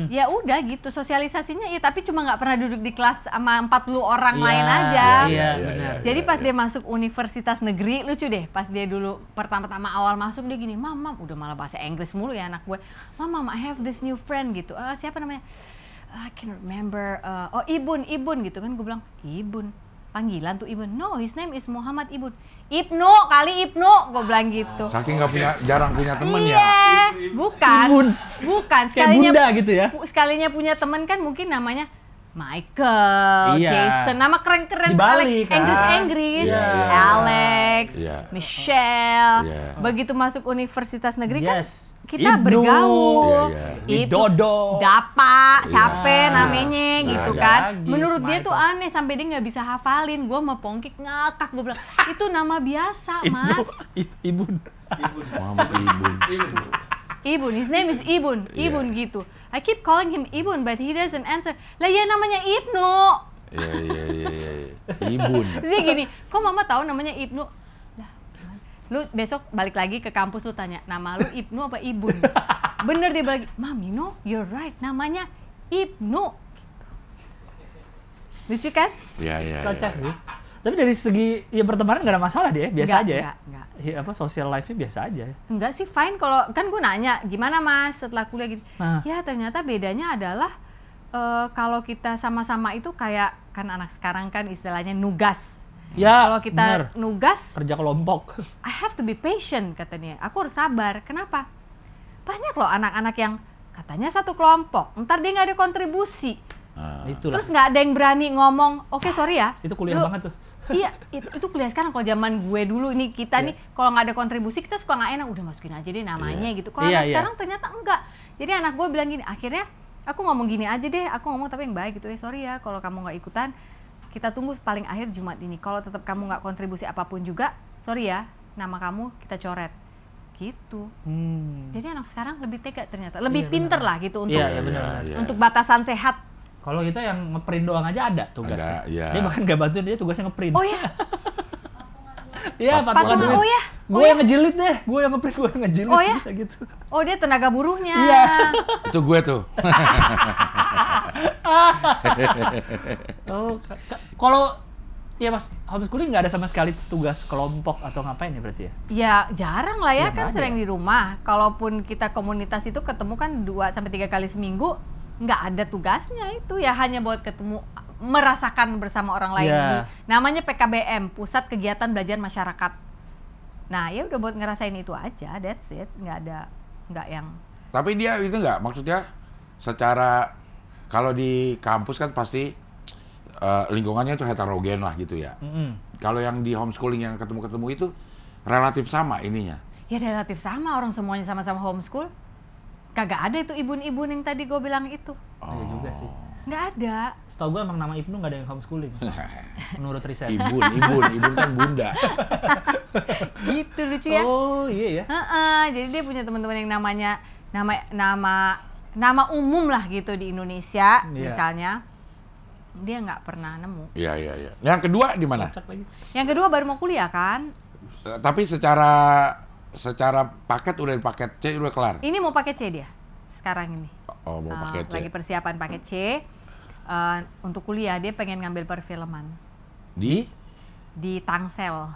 ya udah gitu sosialisasinya ya, tapi cuma nggak pernah duduk di kelas sama 40 orang Iya, lain aja. iya, Iya, benar. iya. Jadi pas dia masuk universitas negeri, lucu deh, pas dia dulu pertama-tama awal masuk dia gini, Mam, udah malah bahasa Inggris mulu ya anak gue. Mam, I have this new friend gitu. Siapa namanya? I can't remember. Oh, Ibun gitu kan. Gue bilang, Ibun. Panggilan tuh Ibun. No, his name is Muhammad Ibun. Ibnu, kali Ibnu. Gue bilang gitu. Saking jarang punya temen Iya, ya. bukan. Kayak Sekalinya, bunda gitu ya. sekalinya punya temen kan mungkin namanya Michael, Iya. Jason, nama keren-keren, Dibalik, kan? Inggris, Iya, iya, Alex, iya. Michelle. Iya. Begitu masuk universitas negeri kan Yes. kita Ibnu. bergaul. Iya, iya. Widodo. Dapa, siapa Iya. namanya gitu Iya, kan. lagi, Menurut dia tuh Michael. aneh sampai dia nggak bisa hafalin. Gue sama Pongkik ngakak, gue bilang itu nama biasa, Mas. Ibun. Muhammad Ibun. Ibun, his name is Ibun, Iya. Ibun gitu. I keep calling him Ibun, but he doesn't answer. Lah ya namanya Ibnu. Iya. Ibun. Dia gini, kok mama tahu namanya Ibnu? Lah, gimana? Lu besok balik lagi ke kampus lu tanya, nama lu Ibnu apa Ibun? Bener dia balik, Mami, no, you're right, namanya Ibnu. Gitu. Lucu kan? Iya. Kocak sih. Tapi dari segi ya pertemanan nggak ada masalah dia, biasa Nggak, aja ya. nggak. Ya, apa social life-nya biasa aja ya. Enggak sih, fine. Kalau kan gue nanya, gimana Mas setelah kuliah gitu? Nah. Ya ternyata bedanya adalah kalau kita sama-sama itu kayak kan anak sekarang kan istilahnya nugas. Ya, Kalau kita bener. nugas, Kerja kelompok. I have to be patient katanya. Aku harus sabar. Kenapa? Banyak loh anak-anak yang katanya satu kelompok, ntar dia nggak ada kontribusi. Itulah. Terus nggak ada yang berani ngomong, oke sorry ya. Itu kuliah Lu- banget tuh. Iya, itu kuliah sekarang. Kalau zaman gue dulu ini kita nih kalau nggak ada kontribusi kita suka nggak enak, udah masukin aja deh namanya gitu. Kalau Iya, anak iya. sekarang ternyata enggak. Jadi anak gue bilang gini, akhirnya aku ngomong gini aja deh, aku ngomong tapi yang baik gitu. Sorry ya kalau kamu nggak ikutan, kita tunggu paling akhir Jumat ini. Kalau tetap kamu nggak kontribusi apapun juga, sorry ya, nama kamu kita coret. gitu. Hmm. Jadi anak sekarang lebih tega ternyata, lebih pinter lah gitu untuk Iya, benar. Iya. untuk batasan sehat. Kalau kita yang ngeprint doang aja ada tugasnya. Ada, iya. Dia bahkan nggak bantuin, dia tugasnya ngeprint. Oh ya, Iya, patungan. duit. Oh ya, Gue yang ngejilid deh, gue yang ngeprint, gue yang ngejilid. Oh ya? Bisa gitu. oh dia tenaga buruhnya. Iya. Itu gue tuh. Oh, kalau ya pas homeschooling nggak ada sama sekali tugas kelompok atau ngapain ya berarti ya? Ya jarang lah ya, Ya, kan nggak sering ada. di rumah. Kalaupun kita komunitas itu ketemu kan 2-3 kali seminggu, nggak ada tugasnya itu ya, hanya buat ketemu, merasakan bersama orang lain. Iya. Namanya PKBM, Pusat Kegiatan Belajar Masyarakat. Nah ya udah buat ngerasain itu aja, that's it. Nggak yang Tapi dia itu nggak, maksudnya secara kalau di kampus kan pasti lingkungannya itu heterogen lah gitu ya. Kalau yang di homeschooling yang ketemu-ketemu itu relatif sama ininya. ya relatif sama, orang semuanya sama-sama homeschool. Kagak ada itu ibun-ibun yang tadi gue bilang itu. Iya juga sih. Nggak ada. Setahu gue emang nama Ibnu nggak ada yang homeschooling. Menurut riset. Ibun kan bunda. Gitu lucu ya. Oh iya ya. Heeh, jadi dia punya teman-teman yang namanya nama umum lah gitu di Indonesia, Iya. misalnya. Dia nggak pernah nemu. Iya. Yang kedua di mana? Kocak lagi. Yang kedua baru mau kuliah kan. Tapi secara paket udah di paket C udah kelar. Ini mau paket C dia sekarang ini. Oh, mau paket C. Lagi persiapan paket C. Untuk kuliah dia pengen ngambil perfilman di Tangsel.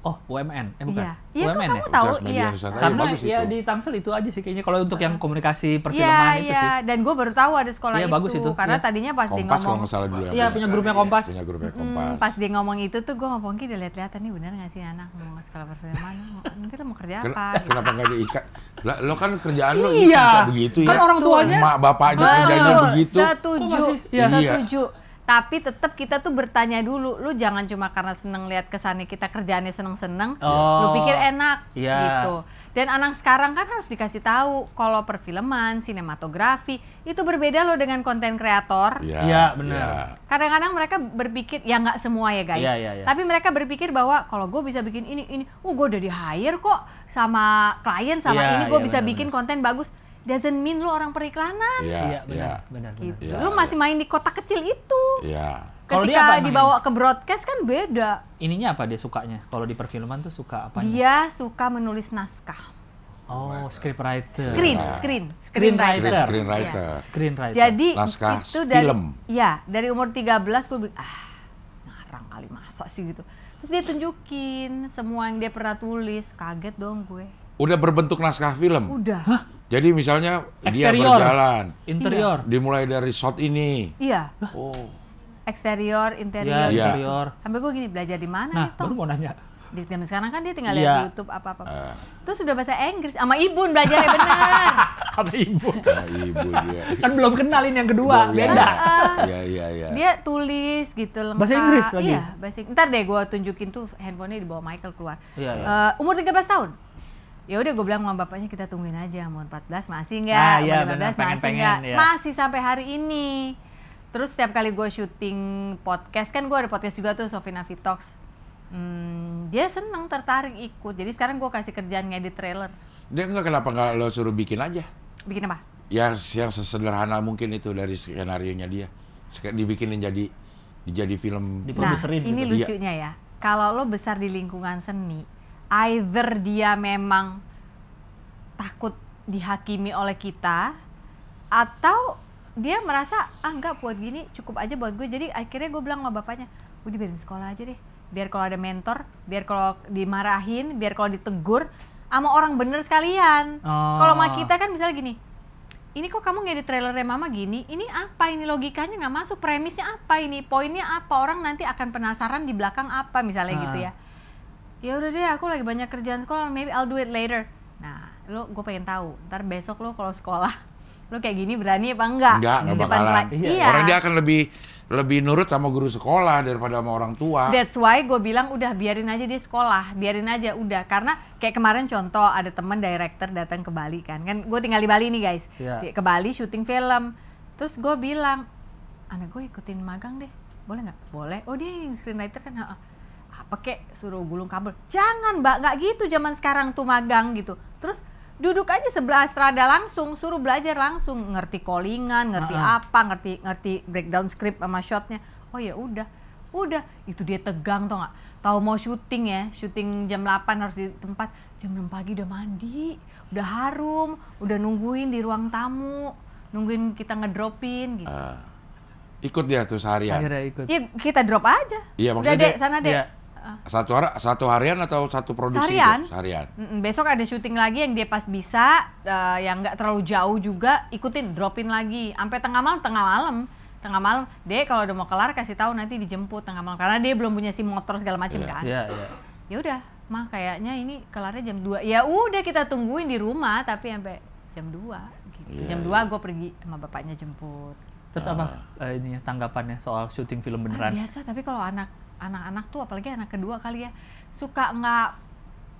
Oh, UMN? Bukan? Iya. Iya, kok UMN kamu ya? tahu? Universitas Media Iya. Nusantara. Karena bagus ya itu. di Tangsel itu aja sih kayaknya kalau untuk yang komunikasi perfilman itu sih. Dan gue baru tahu ada sekolah Iya, itu. bagus itu. Karena Iya. tadinya pas dia Kompas kalau ngomong, nggak salah dulu. Iya, punya grupnya Kompas. Punya grupnya Kompas. pas dia ngomong itu tuh gue sama Pongki udah lihat-lihatan nih bener nggak sih anak mau sekolah perfilman, nanti lo mau kerja apa? Gitu. Kenapa nggak diikat? Lah, lo kan kerjaan lo Iya. bisa begitu Kan ya. orang tuanya. Emak bapaknya kerjanya Betul, begitu. Setuju, Kok masih? Iya. setuju. Tapi tetap kita tuh bertanya dulu, lu jangan cuma karena seneng lihat kesannya kita kerjaannya seneng-seneng, Oh. lu pikir enak Iya. gitu. Dan anak sekarang kan harus dikasih tahu kalau perfilman, sinematografi itu berbeda loh dengan konten kreator. Iya, benar. iya. Kadang-kadang mereka berpikir, ya nggak semua ya guys, Iya. tapi mereka berpikir bahwa kalau gue bisa bikin ini, gue udah di hire kok sama klien sama Iya, ini, gue iya, bisa benar, bikin konten bagus. Doesn't mean lu orang periklanan. Iya, Iya, benar. Gitu. Iya, Lu masih main di kota kecil itu. Iya. Kalau dia Ketika apa main? dibawa ke broadcast kan beda. Ininya apa dia sukanya? Kalau di perfilman tuh suka apanya? Dia suka menulis naskah. Oh, scriptwriter. Screenwriter. Screenwriter. Screenwriter. Jadi Naskah itu dari film. dari umur 13 gue bilang, ngarang kali masa sih gitu. Terus dia tunjukin semua yang dia pernah tulis, kaget dong gue. Udah berbentuk naskah film. Udah. Jadi misalnya dia Eksterior. berjalan, Interior. dimulai dari shot ini. Iya. Oh, Eksterior, Iya, interior. Iya. interior. Sampai gue gini, belajar di mana Nah, nih Tom? baru mau nanya. Di zaman sekarang kan dia tinggal Iya. lihat YouTube apa-apa. Terus udah bahasa Inggris sama Ibun belajarnya bener. Kata ibu. nah, ibu dia. Kan belum kenalin yang kedua, Iya, beda. Iya. Dia tulis gitu lengkap. Bahasa Inggris lagi? Iya, bahasa Inggris. Ntar deh gue tunjukin tuh handphonenya dibawa Michael keluar. Iya. Umur 13 tahun. Ya udah gue bilang sama bapaknya kita tungguin aja, umur 14 masih nggak, Ah, umur iya, 15 benar, masih pengen-pengen, nggak, ya. masih sampai hari ini. Terus setiap kali gue syuting podcast, kan gue ada podcast juga tuh, Sofina Vitox. Dia seneng, tertarik ikut. Jadi sekarang gue kasih kerjaan ngedit trailer. Dia kenapa nggak lo suruh bikin aja? Bikin apa? Yang sesederhana mungkin itu dari skenarionya dia. Dibikinin jadi film. Diproduserin ini gitu. lucunya ya. Kalau lo besar di lingkungan seni, either dia memang takut dihakimi oleh kita, atau dia merasa enggak, buat gini cukup aja buat gue. Jadi akhirnya gue bilang sama bapaknya, gue dibiarin sekolah aja deh, biar kalau ada mentor, biar kalau dimarahin, biar kalau ditegur sama orang bener sekalian. Oh. Kalau sama kita kan misalnya gini, ini kok kamu ngedit trailernya mama gini, ini apa, ini logikanya nggak masuk, premisnya apa, ini poinnya apa, orang nanti akan penasaran di belakang apa misalnya gitu ya. Ya udah deh, aku lagi banyak kerjaan sekolah, maybe I'll do it later. Nah, gue pengen tahu, ntar besok lo kalau sekolah lo kayak gini berani apa enggak? Nggak bakalan. Iya. Orang dia akan lebih nurut sama guru sekolah daripada sama orang tua. That's why gue bilang udah biarin aja dia sekolah, biarin aja udah. Karena kayak kemarin contoh ada teman director datang ke Bali kan gue tinggal di Bali nih guys, Iya. ke Bali syuting film. Terus gue bilang, anak gue ikutin magang deh, boleh nggak? Boleh. Oh dia yang screenwriter kan? Apa kek suruh gulung kabel? Jangan mbak, nggak gitu zaman sekarang tuh magang gitu. Terus duduk aja sebelah Strada langsung, suruh belajar langsung, ngerti callingan, ngerti apa, ngerti breakdown script sama shotnya. Oh ya udah, itu dia tegang tau nggak? Tahu mau syuting ya, syuting jam 8 harus di tempat, jam 6 pagi udah mandi, udah harum, udah nungguin di ruang tamu, nungguin kita ngedropin gitu. Ikut dia tuh seharian. Akhirnya ikut. Iya kita drop aja. Iya, udah maksudnya dek, sana dek. Iya. Satu harian atau satu produksi? Seharian. Itu? Seharian. Besok ada syuting lagi yang dia pas bisa, yang nggak terlalu jauh juga, ikutin, dropin lagi. Sampai tengah malam. Dek kalau udah mau kelar kasih tahu nanti dijemput tengah malam. Karena dia belum punya SIM motor segala macam kan. Iya. Ya udah, mah kayaknya ini kelarnya jam 2. Ya udah kita tungguin di rumah tapi sampai jam 2 gitu. Jam 2 gue pergi sama bapaknya jemput. Terus apa ini ya, tanggapannya soal syuting film beneran? Biasa, tapi kalau anak-anak tuh apalagi anak kedua kali ya suka nggak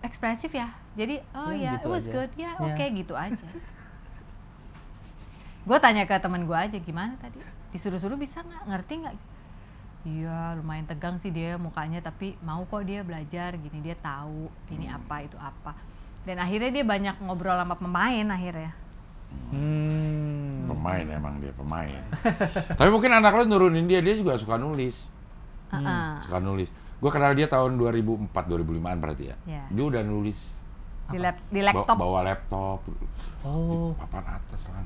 ekspresif ya. Jadi gitu it was aja. good ya, oke, gitu aja. Gue tanya ke teman gue aja, gimana tadi? Disuruh-suruh bisa nggak? Ngerti nggak? Iya, lumayan tegang sih dia mukanya, tapi mau kok dia belajar gini, dia tahu ini apa itu apa. Dan akhirnya dia banyak ngobrol sama pemain akhirnya. Pemain emang dia pemain. Tapi mungkin anak lo nurunin dia juga suka nulis. Suka nulis. Gue kenal dia tahun 2004-2005an berarti ya. Yeah. Dia udah nulis Di laptop. bawa laptop. Oh. Papan atas lah.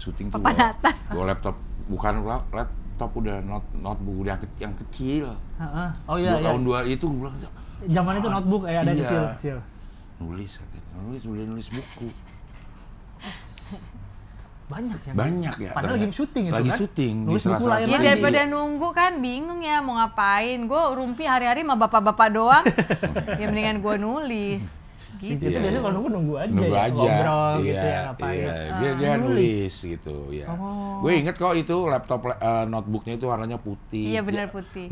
Syuting tuh Papan atas. bawa laptop, bukan laptop udah notebook yang kecil. Oh iya. Tahun 2 itu gue bilang. Zaman itu notebook ada iya. kecil. Nulis buku. Banyak ya. Padahal lagi syuting itu lagi kan. syuting di Nulis buku sela-sela layar Ya lagi. daripada nunggu kan bingung ya mau ngapain. Gue rumpi hari-hari sama bapak-bapak doang. Ya mendingan gue nulis. Gitu. Itu biasanya kalau nunggu aja. Nunggu ya, aja, ngobrol gitu ya, ngapain. iya. Dia nulis gitu ya. Gue inget kok itu laptop notebooknya itu warnanya putih. Iya benar Ya, putih.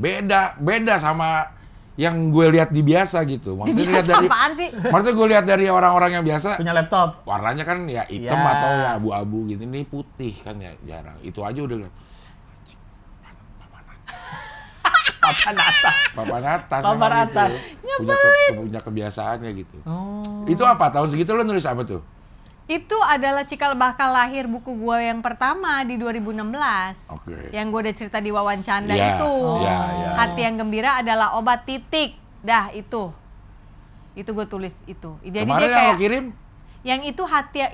Beda sama yang gue lihat di biasa gitu. Maksudnya lihat dari apaan sih? Maksudnya gue lihat dari orang-orang yang biasa Punya laptop. warnanya kan ya hitam Ya. atau ya abu-abu gitu. Ini putih kan ya jarang. Itu aja udah lihat. Papan atas. Papan atas. Papan memang atas. Gitu. Punya kebiasaannya gitu. Oh. Itu apa? Tahun segitu lo nulis apa tuh? Itu adalah Cikal Bakal Lahir buku gue yang pertama di 2016. Oke. Yang gue udah cerita di Wawancanda Iya, itu. iya. Hati yang gembira adalah obat titik. Dah itu. Itu gue tulis itu. Jadi Kemarin dia yang kayak lo kirim? yang itu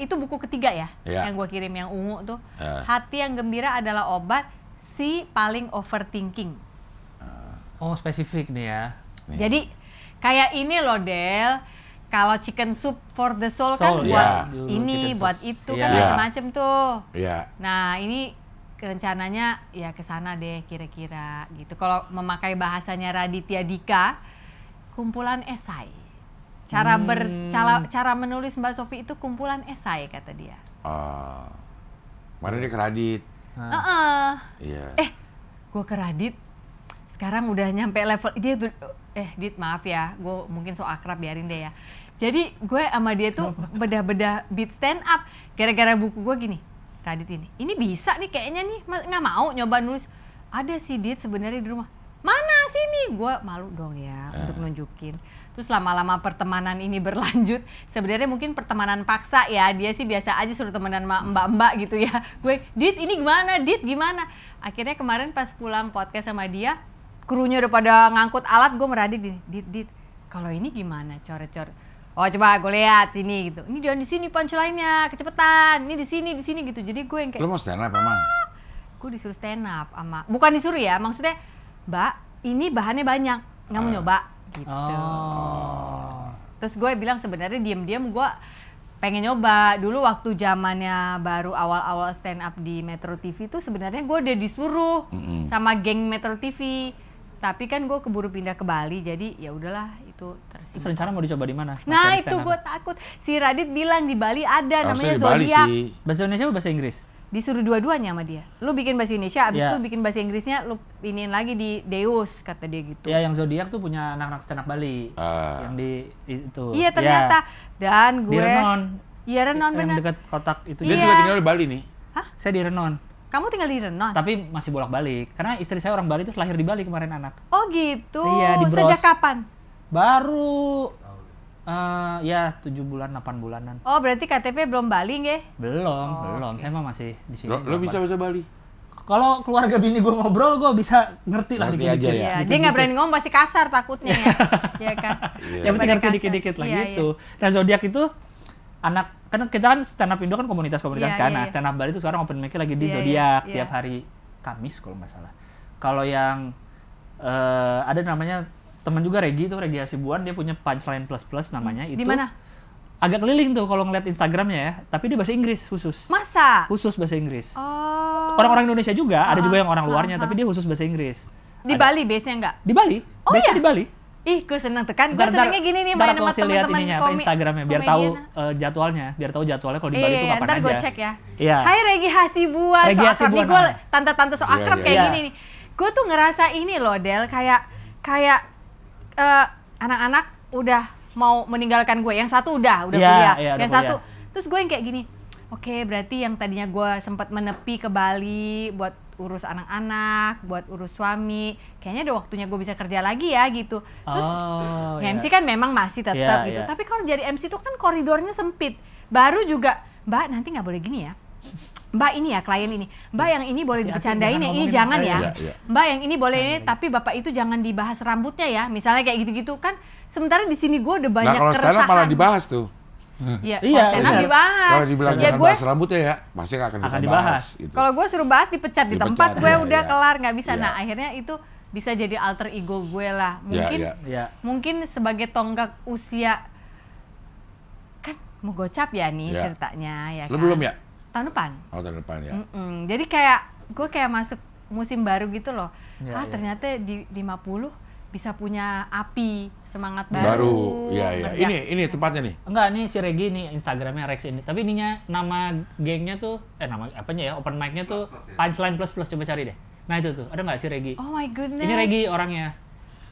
itu buku ketiga ya. Iya. Yang gue kirim yang ungu tuh. Iya. Hati yang gembira adalah obat si paling overthinking. Oh, spesifik nih ya. Jadi kayak ini loh Del, kalau chicken soup for the soul kan Soul, buat iya. ini, Chicken soup. buat itu Iya. kan macam-macam tuh. Iya. Nah ini rencananya ya ke sana deh kira-kira gitu. Kalau memakai bahasanya Raditya Dika, kumpulan esai. Cara menulis Mbak Sofi itu kumpulan esai kata dia. Kemarin dia keradit. Iya. Gue ke Radit, sekarang udah nyampe level dia tuh. Dit maaf ya, gue mungkin so akrab biarin deh ya. Jadi gue sama dia tuh bedah-bedah beat stand up gara-gara buku gue gini. Radit ini bisa nih kayaknya nih, nggak mau nyoba nulis. Ada sih Dit sebenarnya di rumah. Mana sini? Gue malu dong ya untuk nunjukin. Terus lama-lama pertemanan ini berlanjut. Sebenarnya mungkin pertemanan paksa ya. Dia sih biasa aja suruh temenan sama mbak-mbak gitu ya. Gue, Dit ini gimana? Dit gimana? Akhirnya kemarin pas pulang podcast sama dia, krunya udah pada ngangkut alat, gue meradit gini. Dit, kalau ini gimana? Coret-coret. Oh coba gue lihat sini gitu. Ini jangan di sini punchline-nya, kecepetan. Ini di sini gitu. Jadi gue yang kayak. Lo mau stand up emang? Gue disuruh stand up sama, bukan disuruh ya, maksudnya, Mbak, ini bahannya banyak, nggak mau nyoba gitu. Terus gue bilang sebenarnya diam-diam gue pengen nyoba. Dulu waktu zamannya baru awal-awal stand up di Metro TV itu sebenarnya gue udah disuruh sama geng Metro TV. Tapi kan gue keburu pindah ke Bali, jadi ya udahlah itu tersinggung. Terus rencana mau dicoba di mana? Nah itu gue takut. Si Radit bilang di Bali ada namanya Harusnya di Bali Zodiac. sih. Bahasa Indonesia apa bahasa Inggris? Disuruh dua-duanya sama dia. Lu bikin bahasa Indonesia, abis Ya. itu bikin bahasa Inggrisnya, lu iniin lagi di Deus, kata dia gitu. Ya, yang Zodiac tuh punya anak-anak stand up Bali. Ah. Yang di itu. Iya ternyata. Dan gue. Di Renon. Iya Renon Yang bener. dekat kotak itu. Dia Iya. juga tinggal di Bali nih. Saya di Renon. Kamu tinggal di Renon? Tapi masih bolak-balik. Karena istri saya orang Bali terus lahir di Bali kemarin anak. Oh gitu. Iya, di Bros. Sejak kapan? Baru Ya 7 bulan, 8 bulanan. Oh, berarti KTP belum balik nggih? Belum. Saya mah masih di sini. Lo bisa bahasa Bali? Kalau keluarga bini gue ngobrol, gue bisa ngerti lah Ngerti dikit-dikit. aja ya? Iya, dia nggak berani ngomong, pasti kasar takutnya ya. Iya kan? Yang penting ngerti Kasar. dikit-dikit lah Iya, gitu. Nah, zodiak itu anak, kan kita kan stand up Indo kan komunitas-komunitas Iya, kan. iya, Nah, iya. stand up Bali itu sekarang open mic-nya lagi di Iya, zodiak iya, tiap iya. hari Kamis kalau nggak salah. Kalau yang ada namanya teman juga Regi tuh, Regi Hasibuan, dia punya punchline plus namanya itu. Di mana? Agak keliling tuh kalau ngeliat Instagramnya ya, tapi dia bahasa Inggris khusus. Masa? Khusus bahasa Inggris. Oh. Orang-orang Indonesia juga, ada juga yang orang luarnya, tapi dia khusus bahasa Inggris. Di Bali base-nya enggak? Di Bali, Oh, base-nya iya? di Bali. Ih, gue seneng tuh kan. Gue senengnya gini nih main sama kasih lihat teman-teman ininya apa Instagramnya biar tahu jadwalnya, kalau di Bali tuh kapan ntar aja. gue cek ya. Iya. Hai Regi Hasibuan, Regi so akrab nih Hasibuan gue, namanya. tante-tante so akrab Iya, kayak iya. gini nih. Gue tuh ngerasa ini loh Del, kayak anak-anak udah mau meninggalkan gue. Yang satu udah Iya, kuliah. iya, udah Yang kuliah. satu, terus gue yang kayak gini. Oke, berarti yang tadinya gue sempat menepi ke Bali buat urus anak-anak, buat urus suami, kayaknya udah waktunya gue bisa kerja lagi ya gitu. Terus MC kan memang masih tetap Iya, gitu. iya. Tapi kalau jadi MC itu kan koridornya sempit. Baru juga, Mbak nanti nggak boleh gini ya. Mbak ini ya klien ini. Mbak yang ini boleh Hati-hati, dibercandain, jangan yang ini ngomongin jangan orang ya. lain. Iya, iya. Mbak yang ini boleh ini, tapi bapak itu jangan dibahas rambutnya ya. Misalnya kayak gitu-gitu kan. Sementara di sini gue udah Nah banyak kalau stand up keresahan. malah dibahas tuh. Iya, Iya, stand up benar. dibahas. Kalau dibilang ya jangan gue, bahas rambutnya ya, pasti akan kita Akan bahas. dibahas. Gitu. kalau gue suruh bahas dipecat di Dipecat, tempat gue iya, udah iya. kelar nggak bisa. Iya. Nah akhirnya itu bisa jadi alter ego gue lah. Mungkin iya. Ya. mungkin sebagai tonggak usia kan mau gocap ya nih Iya. ceritanya ya Lu kan? belum ya? Tahun depan. Oh tahun depan ya. Jadi kayak gue kayak masuk musim baru gitu loh. Iya, iya. Ternyata di 50 bisa punya api semangat Baru, baru. iya iya. ngerja. Ini tempatnya nih. Enggak, nih si Regi nih Instagramnya Rex ini. Tapi ininya nama gengnya tuh, nama apanya ya, open mic-nya tuh Plus, ya. punchline plus, coba cari deh. Nah itu tuh, ada nggak si Regi? Oh my goodness. Ini Regi orangnya.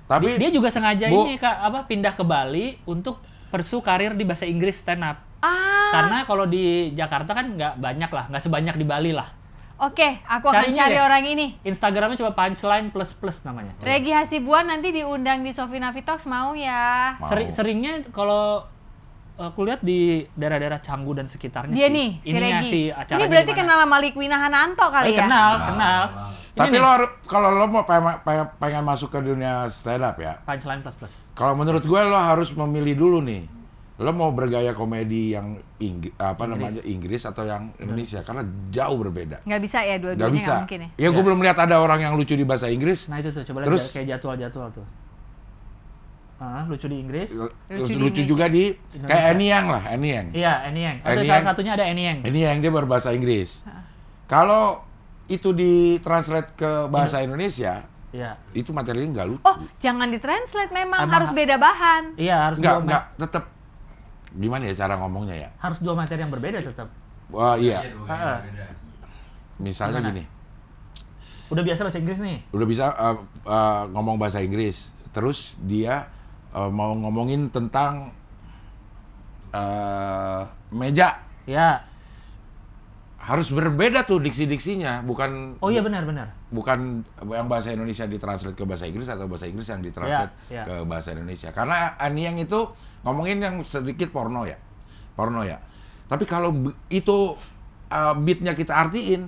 Tapi Dia juga sengaja Bu, ini pindah ke Bali untuk pursue karir di bahasa Inggris stand up. Ah, Karena kalau di Jakarta kan nggak banyak lah, nggak sebanyak di Bali lah. oke, aku akan Carinya cari deh. orang ini. Instagramnya coba punchline plus namanya. Regi Hasibuan nanti diundang di Sofina Vitox mau ya. Mau. Seringnya kalau aku lihat di daerah-daerah Canggu dan sekitarnya Dia sih. nih, si Ininya Regi. si Ini acaranya berarti di mana. kenal sama Likwina Hananto kali ya? Kenal. Ini tapi nih, lo kalau lo mau pengen masuk ke dunia stand up ya, punchline plus. kalau menurut gue lo harus memilih dulu nih. Lo mau bergaya komedi yang Inggris atau yang Indonesia karena jauh berbeda. Nggak bisa ya, Gak dua-duanya bisa. nggak mungkin ya. Ya gue belum lihat ada orang yang lucu di bahasa Inggris. Nah itu tuh, coba Terus- lihat kayak jadwal-jadwal tuh. Lucu di Inggris. Lucu di Lucu Indonesia. juga di Indonesia. kayak Eniang lah, Eniang. Iya, Enieng. Ada Enieng. salah satunya ada Enieng. Eniang dia berbahasa Inggris. Kalau itu ditranslate ke bahasa Indonesia, Iya. itu materinya nggak lucu. Oh, jangan ditranslate memang, Emang harus beda bahan. Iya, harus dua Nggak, tetap gimana ya cara ngomongnya ya? harus dua materi yang berbeda tetap. Wah iya, Iya, dua Ah, ah. beda. misalnya Gimana? gini, Udah biasa bahasa Inggris nih. udah bisa ngomong bahasa Inggris, terus dia mau ngomongin tentang meja, Ya. harus berbeda tuh diksi-diksinya, bukan Oh iya benar. bukan yang bahasa Indonesia ditranslate ke bahasa Inggris atau bahasa Inggris yang ditranslate Ya, ya. ke bahasa Indonesia. Karena Aniang itu ngomongin yang sedikit porno ya. Tapi kalau itu beatnya kita artiin,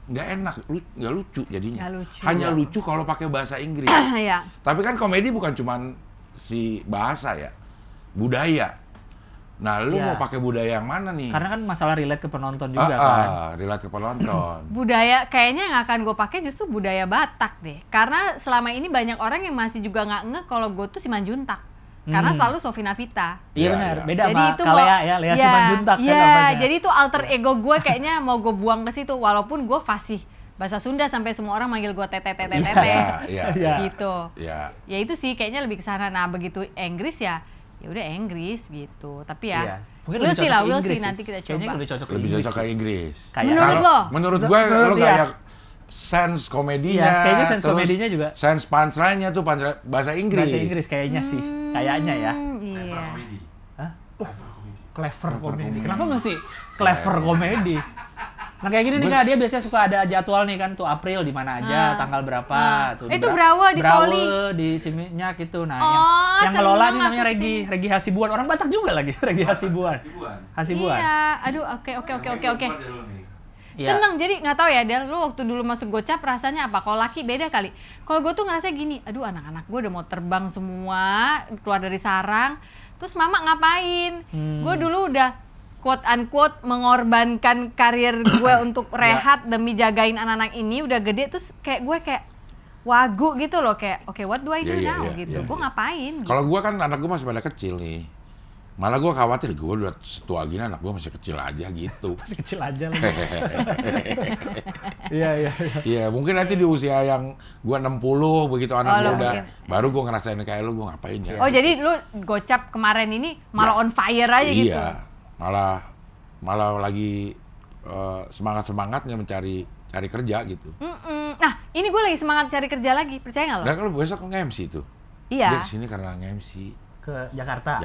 nggak enak, nggak lucu jadinya. Nggak lucu. Hanya lucu kalau pakai bahasa Inggris. Iya. Tapi kan komedi bukan cuman si bahasa ya, budaya. Nah, lu Ya. mau pakai budaya yang mana nih? Karena kan masalah relate ke penonton juga kan. Relate ke penonton. Budaya kayaknya yang akan gue pakai justru budaya Batak deh. Karena selama ini banyak orang yang masih juga nggak ngeh kalau gue tuh Simanjuntak. Karena selalu Sofina Vita. Iya Ya, benar, ya. beda sama Kalea ya, Lea Iya, Simanjuntak kan iya, namanya. jadi itu alter ego gue kayaknya mau gue buang ke situ walaupun gue fasih bahasa Sunda sampai semua orang manggil gue tete Iya. gitu. Ya. Ya itu sih kayaknya lebih ke sana. Nah, begitu Inggris ya udah Inggris gitu. Tapi ya Iya. Mungkin we'll lebih see cocok lah, ke we'll Inggris see sih. nanti kita Kayaknya coba. lebih cocok ke Lebih Inggris cocok ke sih. Inggris. Kayak- Menurut Kalau- lo? Menurut gue lo dia. kayak sense komedinya. Iya, kayaknya sense terus komedinya juga. Sense punchline-nya tuh bahasa Inggris. Bahasa Inggris kayaknya sih. Kayaknya ya. Iya. Clever komedi. Kenapa mesti clever komedi? Nah kayak gini nih Kak, dia biasanya suka ada jadwal nih kan tuh April di mana aja, tanggal berapa tuh. Itu Brawa di Voli. di Siminyak itu. Nah, Oh, yang ngelola nih seneng namanya aku sih. Regi Hasibuan. Orang Batak juga lagi, Regi Hasibuan. Hasibuan. Iya, aduh oke. Iya. Seneng, jadi nggak tahu ya Del, lu waktu dulu masuk Gocap rasanya apa? Kalau laki beda kali. Kalau gue tuh ngerasa gini, aduh anak-anak gue udah mau terbang semua, keluar dari sarang, terus mama ngapain? Gue dulu udah quote unquote mengorbankan karir gue untuk rehat demi jagain anak-anak ini, udah gede, terus kayak gue kayak wagu gitu loh, kayak oke, what do I do now gitu. Gue ngapain? Gitu. Kalau gue kan anak gue masih pada kecil nih. Malah gue khawatir, gue udah setua gini anak gue masih kecil aja gitu. Masih kecil aja lagi. Iya. Iya, mungkin nanti di usia yang gue 60 begitu anak gue udah, mungkin. baru gue ngerasain kayak lu, gue ngapain ya. Oh jadi lu Gocap kemarin ini malah on fire aja gitu? Iya, malah lagi semangat-semangatnya mencari kerja gitu. Nah ini gue lagi semangat cari kerja lagi, percaya nggak lo? Nah kalau besok nge-MC tuh, Iya. dia kesini karena nge-MC Ke Jakarta.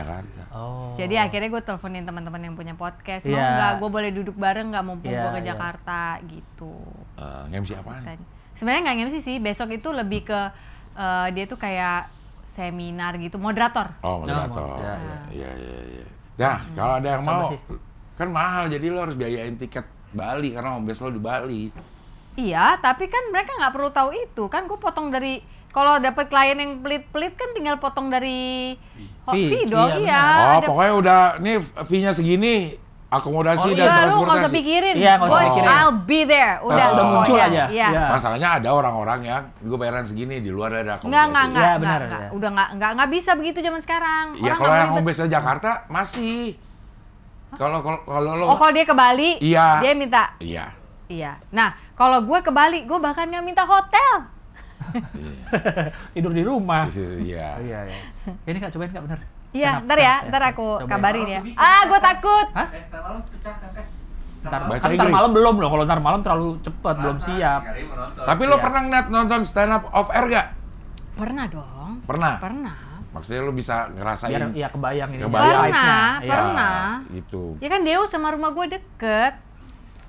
Oh. Jadi akhirnya gue teleponin teman-teman yang punya podcast, mau Iya. nggak gue boleh duduk bareng nggak mumpung Iya, gue ke iya. Jakarta gitu. nge-MC apaan? Sebenarnya nggak MC sih, besok itu lebih ke dia tuh kayak seminar gitu, moderator. Oh, moderator. Iya, Iya. Nah, kalau ada yang mau, sih. kan mahal, jadi lo harus biayain tiket Bali karena home base lo di Bali. Iya, tapi kan mereka nggak perlu tahu itu, kan gue potong dari kalau dapat klien yang pelit-pelit kan tinggal potong dari fee dong, Iya, iya. Oh, Ada- pokoknya udah, nih fee-nya segini, akomodasi dan Iya, lu nggak transportasi. usah pikirin. Iya, nggak usah Gua- pikirin. I'll be there. Udah muncul pokoknya. aja. Iya. Iya. Masalahnya ada orang-orang yang gue bayaran segini, di luar ada akomodasi. Enggak. Iya, benar, Enggak. iya. Udah nggak bisa begitu zaman sekarang. Iya, Orang kalau nggak yang mau home ribet. base Jakarta masih. Kalau lo, Oh, kalau dia ke Bali, Iya. dia minta. iya. Iya. Nah, kalau gue ke Bali, gue bahkan nggak minta hotel. Tidur di rumah. Iya. Iya. Ini Kak, cobain Kak, bener. Iya, Enak, ntar aku Cobain. kabarin ya. Ah, gue takut. Hah? Malam pecah kan? Ntar, Bahasa kan ntar Inggris. malam belum loh, kalau ntar malam terlalu cepat, belum siap. Tapi lo Iya. pernah nonton stand up off air gak? Pernah dong. Pernah? Pernah. Maksudnya lo bisa ngerasain. Biar ya kebayang ini. Kebayang. Pernah, Iya. pernah. Gitu. Ya kan Deus sama rumah gue deket.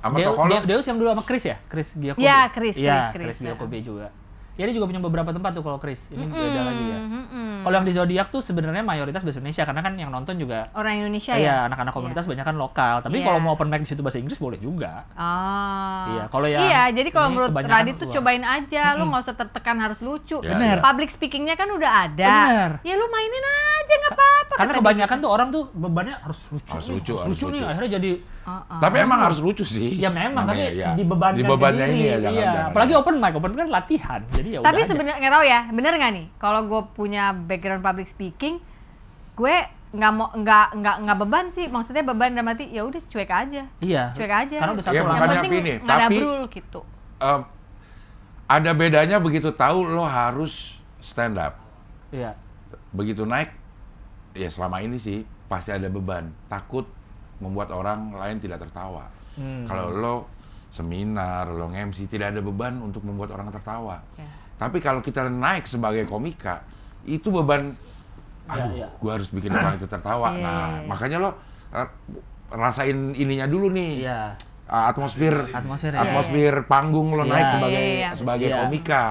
Sama toko lo? Deus yang dulu sama Chris ya? Chris Giacobi. Iya, Chris, Iya, Chris, Chris ya. Giacobi juga. Ya dia juga punya beberapa tempat tuh kalau Chris. Ini beda lagi ya. Mm-mm. Kalau yang di Zodiac tuh sebenarnya mayoritas bahasa Indonesia karena kan yang nonton juga Orang Indonesia iya, ya? anak-anak komunitas banyak kan lokal. Tapi Iya. kalau mau open mic di situ bahasa Inggris boleh juga. Ah. Iya, kalau yang Iya, jadi kalau ini menurut kebanyakan Radit tuh luar. cobain aja, lu nggak usah tertekan harus lucu. Ya, Bener. ya. Public speakingnya kan udah ada. Bener. Ya lu mainin aja nggak apa-apa. Karena kata kebanyakan tuh orang tuh bebannya harus lucu. Harus nih, lucu, harus harus lucu nih. lucu. Akhirnya jadi Tapi emang harus lucu sih. ya memang Namanya, tapi ya. dibebankan Dibebannya ke ini diri. ya, jangan. Iya, jangan. apalagi open mic kan latihan. Jadi ya Tapi udah aja. sebenarnya nggak tahu ya, bener nggak nih? Kalau gue punya background public speaking, gue nggak beban sih. Maksudnya beban dalam arti ya udah cuek aja. Iya. Cuek aja. Karena udah satu Iya, orang. Yang makanya penting ini, nggak tapi- dabrul gitu. Ada bedanya begitu tahu lo harus stand up. Iya. Begitu naik, ya selama ini sih pasti ada beban. Takut membuat orang lain tidak tertawa. Kalau lo seminar, lo nge-MC, tidak ada beban untuk membuat orang tertawa. Ya. Tapi kalau kita naik sebagai komika, itu beban, aduh, iya. gue harus bikin orang itu tertawa. Iya, Nah, iya, iya. makanya lo rasain ininya dulu nih. Iya. Atmosfer Atmosfer, panggung lo Iya. naik Iya, sebagai iya, iya. sebagai Iya. komika.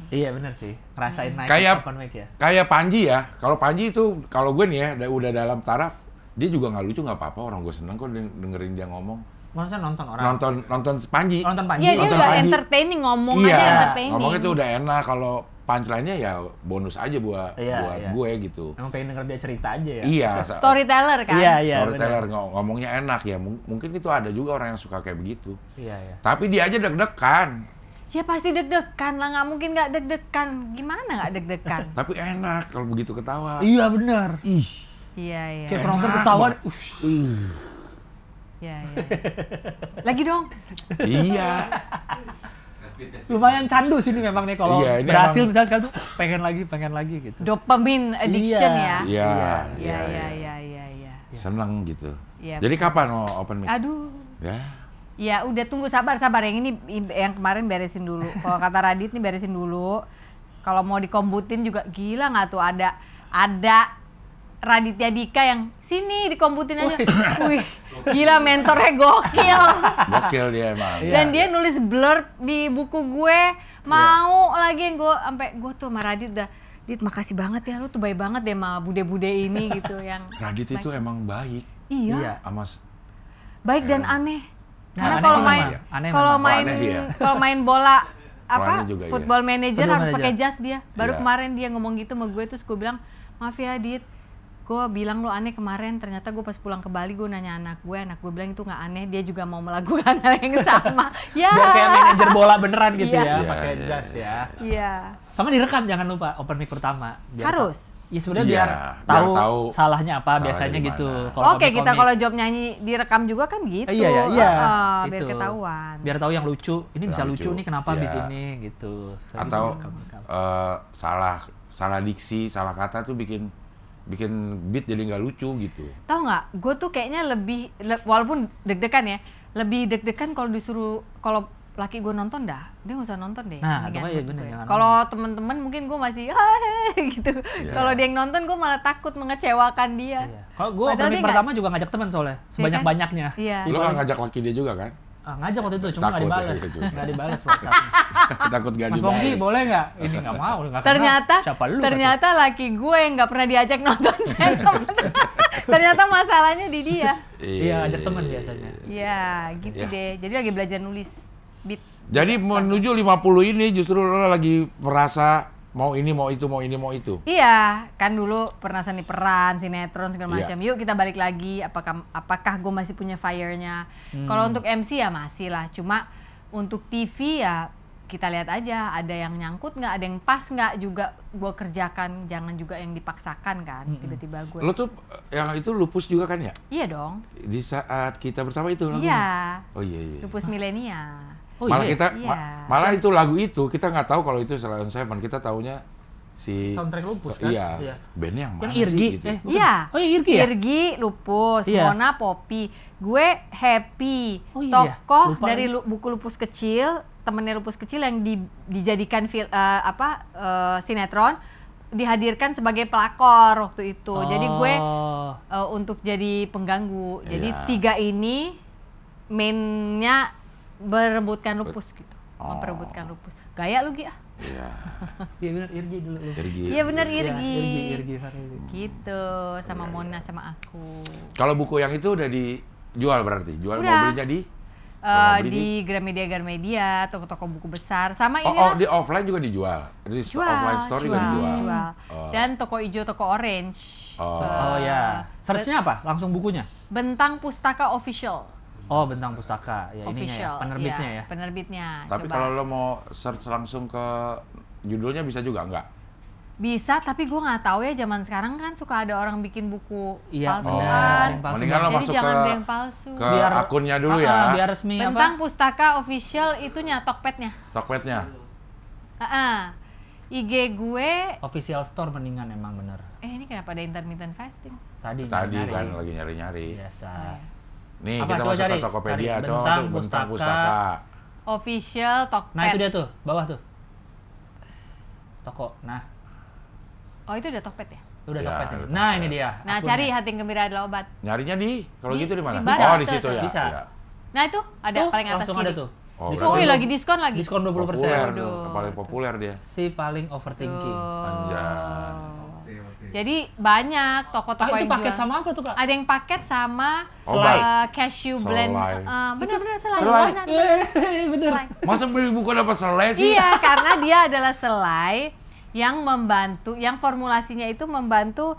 Iya benar sih. Rasain naik Kayak open mic ya. kayak Panji ya. Kalau Panji itu kalau gue nih ya udah dalam taraf, dia juga nggak lucu nggak apa-apa, orang gue seneng kok dengerin dia ngomong. Maksudnya nonton orang. Nonton Panji. Oh, nonton Panji. Iya, dia Nonton udah Panji. entertaining, ngomong Iya, aja entertaining. ngomongnya tuh udah enak. Kalau punchline-nya ya bonus aja buat Iya, iya. gue gitu. Emang pengen denger dia cerita aja ya. Iya, Storyteller kan? Iya, iya. storyteller benar. ngomongnya enak ya. Mungkin itu ada juga orang yang suka kayak begitu. Iya, iya. Tapi dia aja deg-degan. Ya pasti deg-degan lah, nggak mungkin nggak deg-degan. Gimana nggak deg-degan? Tapi enak kalau begitu ketawa. Iya benar. Ih, Iya, iya. Kayak penonton Enak ketawa. banget. Iya, iya. Lagi dong. iya. Lumayan candu sini memang nih kalau Iya, ini berhasil emang- misalnya sekarang tuh pengen lagi gitu. Dopamine addiction ya. Iya, Iya, iya. Seneng gitu. Iya, Jadi kapan mau open mic? Aduh. Ya. Ya udah tunggu sabar. Yang ini yang kemarin beresin dulu. Kalau kata Radit nih beresin dulu. Kalau mau dikombutin juga gila nggak tuh ada Raditya Dika yang sini dikomputin aja. Wih, gila mentornya gokil. Gokil dia emang. Dan dia nulis blurb di buku gue. Mau lagi yang gue tuh sama Radit udah, Dit makasih banget ya, lu tuh baik banget deh sama bude-bude ini gitu yang. Radit itu emang baik. Iya. Sama Baik dan aneh. Nah, Karena aneh kalau memang. kalau main bola Aneh juga, football manager Football harus manager. pakai jas dia. Baru Iya. kemarin dia ngomong gitu sama gue, terus gue bilang, maaf ya Dit, gue bilang lo aneh kemarin, ternyata gue pas pulang ke Bali gue nanya anak gue bilang itu nggak aneh, dia juga mau melakukan hal yang sama. Ya. Biar kayak manajer bola beneran gitu Iya. ya, Iya, pakai iya, jas ya. Iya. Sama direkam jangan lupa open mic pertama. Harus. Ya sebenarnya Iya, biar biar tahu tahu salahnya apa salahnya biasanya di gitu. mana. Kalau Oke, kita komik-komik. kalau job nyanyi direkam juga kan gitu. Iya. Biar Gitu. ketahuan. Biar tahu yang lucu. Ini bisa Yang lucu lucu. nih kenapa Iya. beat ini gitu. atau Direkam-rekam. salah diksi, salah kata tuh bikin beat jadi nggak lucu gitu. Tahu nggak? Gue tuh kayaknya walaupun deg-degan ya, lebih deg-degan kalau disuruh, kalau laki gue nonton dia nggak usah nonton deh. Nah, mendingan atau iya buat bener, gue. jangan Kalau teman-teman mungkin gue masih gitu. Kalau dia yang nonton gue malah takut mengecewakan dia. Iya. Kalau gue Padahal open mic dia pertama juga ngajak teman soalnya, sebanyak-banyaknya. Iya. Lo nggak ngajak laki dia juga kan? Ngajak waktu itu, cuma nggak Takut ya, dibalas. itu juga. Nggak dibalas WhatsApp. Takut gak Mas Pongki dibalas. boleh nggak? Ini nggak mau, nggak kenal. Ternyata Siapa lu? ternyata laki gue yang nggak pernah diajak nonton film. Ternyata masalahnya di dia. Iya, ajak teman biasanya. Iya, gitu Iya. deh. Jadi lagi belajar nulis beat. Jadi menuju 50 ini justru lo lagi merasa mau ini, mau itu, mau ini, mau itu. Iya, kan dulu pernah seni peran, sinetron segala Iya. macam. Yuk kita balik lagi. Apakah gue masih punya fire-nya? Kalau untuk MC ya masih lah. Cuma untuk TV ya kita lihat aja. Ada yang nyangkut nggak? Ada yang pas nggak? Juga gue kerjakan. Jangan juga yang dipaksakan kan. Tiba-tiba gue. Lo tuh yang itu lupus juga kan ya? Iya dong. Di saat kita bersama itu lagunya. Iya. Oh iya. Lupus milenial. Oh, Malah iya. kita Iya. malah itu lagu itu kita nggak tahu kalau itu Salon Seven, kita taunya si Soundtrack Lupus kan? Iya. Iya. Bandnya yang mana Yang Irgi. sih gitu. Bukan. Iya. Oh iya Irgi ya? Irgi, Lupus, Iya. Mona, Poppy. Gue Happy. Oh iya. Tokoh Lupa dari lagi. buku Lupus Kecil, temennya Lupus Kecil yang dijadikan sinetron, dihadirkan sebagai pelakor waktu itu. Jadi gue untuk jadi pengganggu. Jadi Iya. 3 ini mainnya berebutkan Lupus gitu. Memperebutkan Lupus. Gaya lu Gi ah. Iya. Iya benar Irgi dulu. Irgi. Iya bener Iya, Irgi. Irgi Faridi. Gitu sama Mona sama aku. Kalau buku yang itu udah dijual berarti? Jual Udah. mau belinya di? Kalau mau beli Di Gramedia, toko-toko buku besar, sama ini Oh, di offline juga dijual. Di offline store juga dijual. jual. Oh. Dan toko hijau, toko orange. Oh ya. Search-nya apa? Langsung bukunya? Bentang Pustaka Official. Oh, Bentang Pustaka. Ya ininya ya, Official. penerbitnya Iya, ya. Penerbitnya. Tapi Coba. kalau lo mau search langsung ke judulnya bisa juga enggak? Bisa, tapi gue nggak tahu ya, zaman sekarang kan suka ada orang bikin buku Iya, palsu benar. kan. Yang palsu. Mendingan lo Jadi masuk jangan ke ada yang palsu. Biar- akunnya dulu ya. Biar resmi Bentang apa? Pustaka Official itunya Tokpednya. Tokpednya. IG gue, Official store mendingan emang bener. ini kenapa ada intermittent fasting? Tadi Tadi nyari. kan lagi nyari-nyari. Biasa. Nih Apa? kita Coba masuk cari. ke Tokopedia, Cari coba Bentang masuk Bentang Pustaka. Pustaka. Official Tokped. Nah itu dia tuh, bawah tuh. Toko. Nah, Oh itu udah Tokped ya? udah Ya, Tokped ini. udah Nah Tokped. ini dia. Nah akunnya. cari Hati Gembira adalah obat. Nyarinya di, kalau Di- gitu di mana? di Barat. Oh di situ ya. Bisa. Iya. Nah itu ada Tuh, paling atas langsung kiri. ada tuh. Oh, Diskon Oh, berarti lagi diskon lagi. Diskon 20%. Populer, Waduh. tuh, paling populer dia. Si paling overthinking. Anjay. Jadi banyak toko-toko itu yang paket jual. sama apa tuh Kak? Ada yang paket sama Obat. cashew Selai. blend. Bener-bener selai. Selai. Bener. Selai. Masa beli buku dapat selai sih? Iya, karena dia adalah selai yang membantu, yang formulasinya itu membantu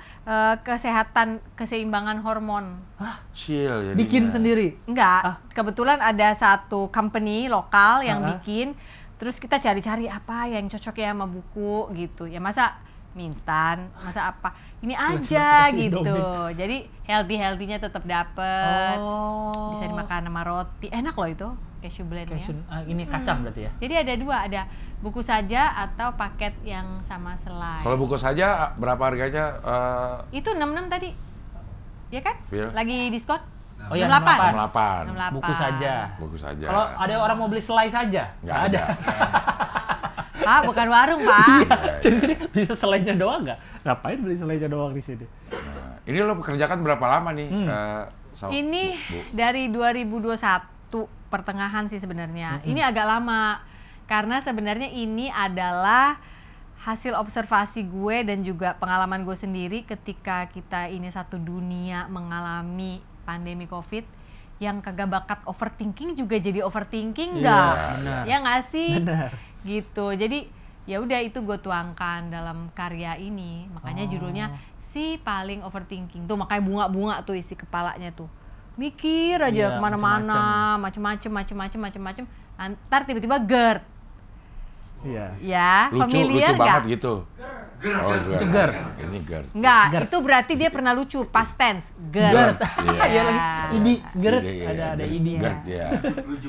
kesehatan, keseimbangan hormon. Chill jadinya. Bikin sendiri. Enggak, kebetulan ada satu company lokal yang Ah. bikin, terus kita cari-cari apa yang cocoknya sama buku gitu. Ya masa mie instan, masa apa? Ini aja kasih gitu. Indomie. Jadi healthy-nya tetap dapet. Oh. Bisa dimakan sama roti. Enak loh itu cashew blendnya. Ini kacang berarti ya? Jadi ada dua, ada buku saja atau paket yang sama selai. Kalau buku saja berapa harganya? Itu 66 tadi. Ya kan? Phil? Lagi diskon? Oh iya, 68. 68. Buku saja. Buku saja. Kalau ada orang mau beli selai saja? Nggak ada. Pak, bukan warung, Pak. Jadi bisa selainya doang nggak? Ngapain beli selainya doang di sini? Ini lo pekerjakan berapa lama nih? Ini dari 2021 pertengahan sih sebenarnya. Ini agak lama karena sebenarnya ini adalah hasil observasi gue dan juga pengalaman gue sendiri ketika kita ini satu dunia mengalami pandemi COVID yang kagak bakat overthinking juga jadi overthinking nggak? Ya nggak sih? Benar. Gitu. Jadi ya udah itu gue tuangkan dalam karya ini. Makanya judulnya si paling overthinking. Tuh makanya bunga-bunga tuh isi kepalanya tuh. Mikir aja kemana-mana, macem-macem. Ntar tiba-tiba GERD. Iya. Ya, lucu familiar banget nggak? gitu. Itu GERD. Ini GERD. Enggak, itu berarti dia pernah lucu, past tense. GERD. Iya lagi. Idi, GERD. Iya, Ada idi. GERD ya. Lucu.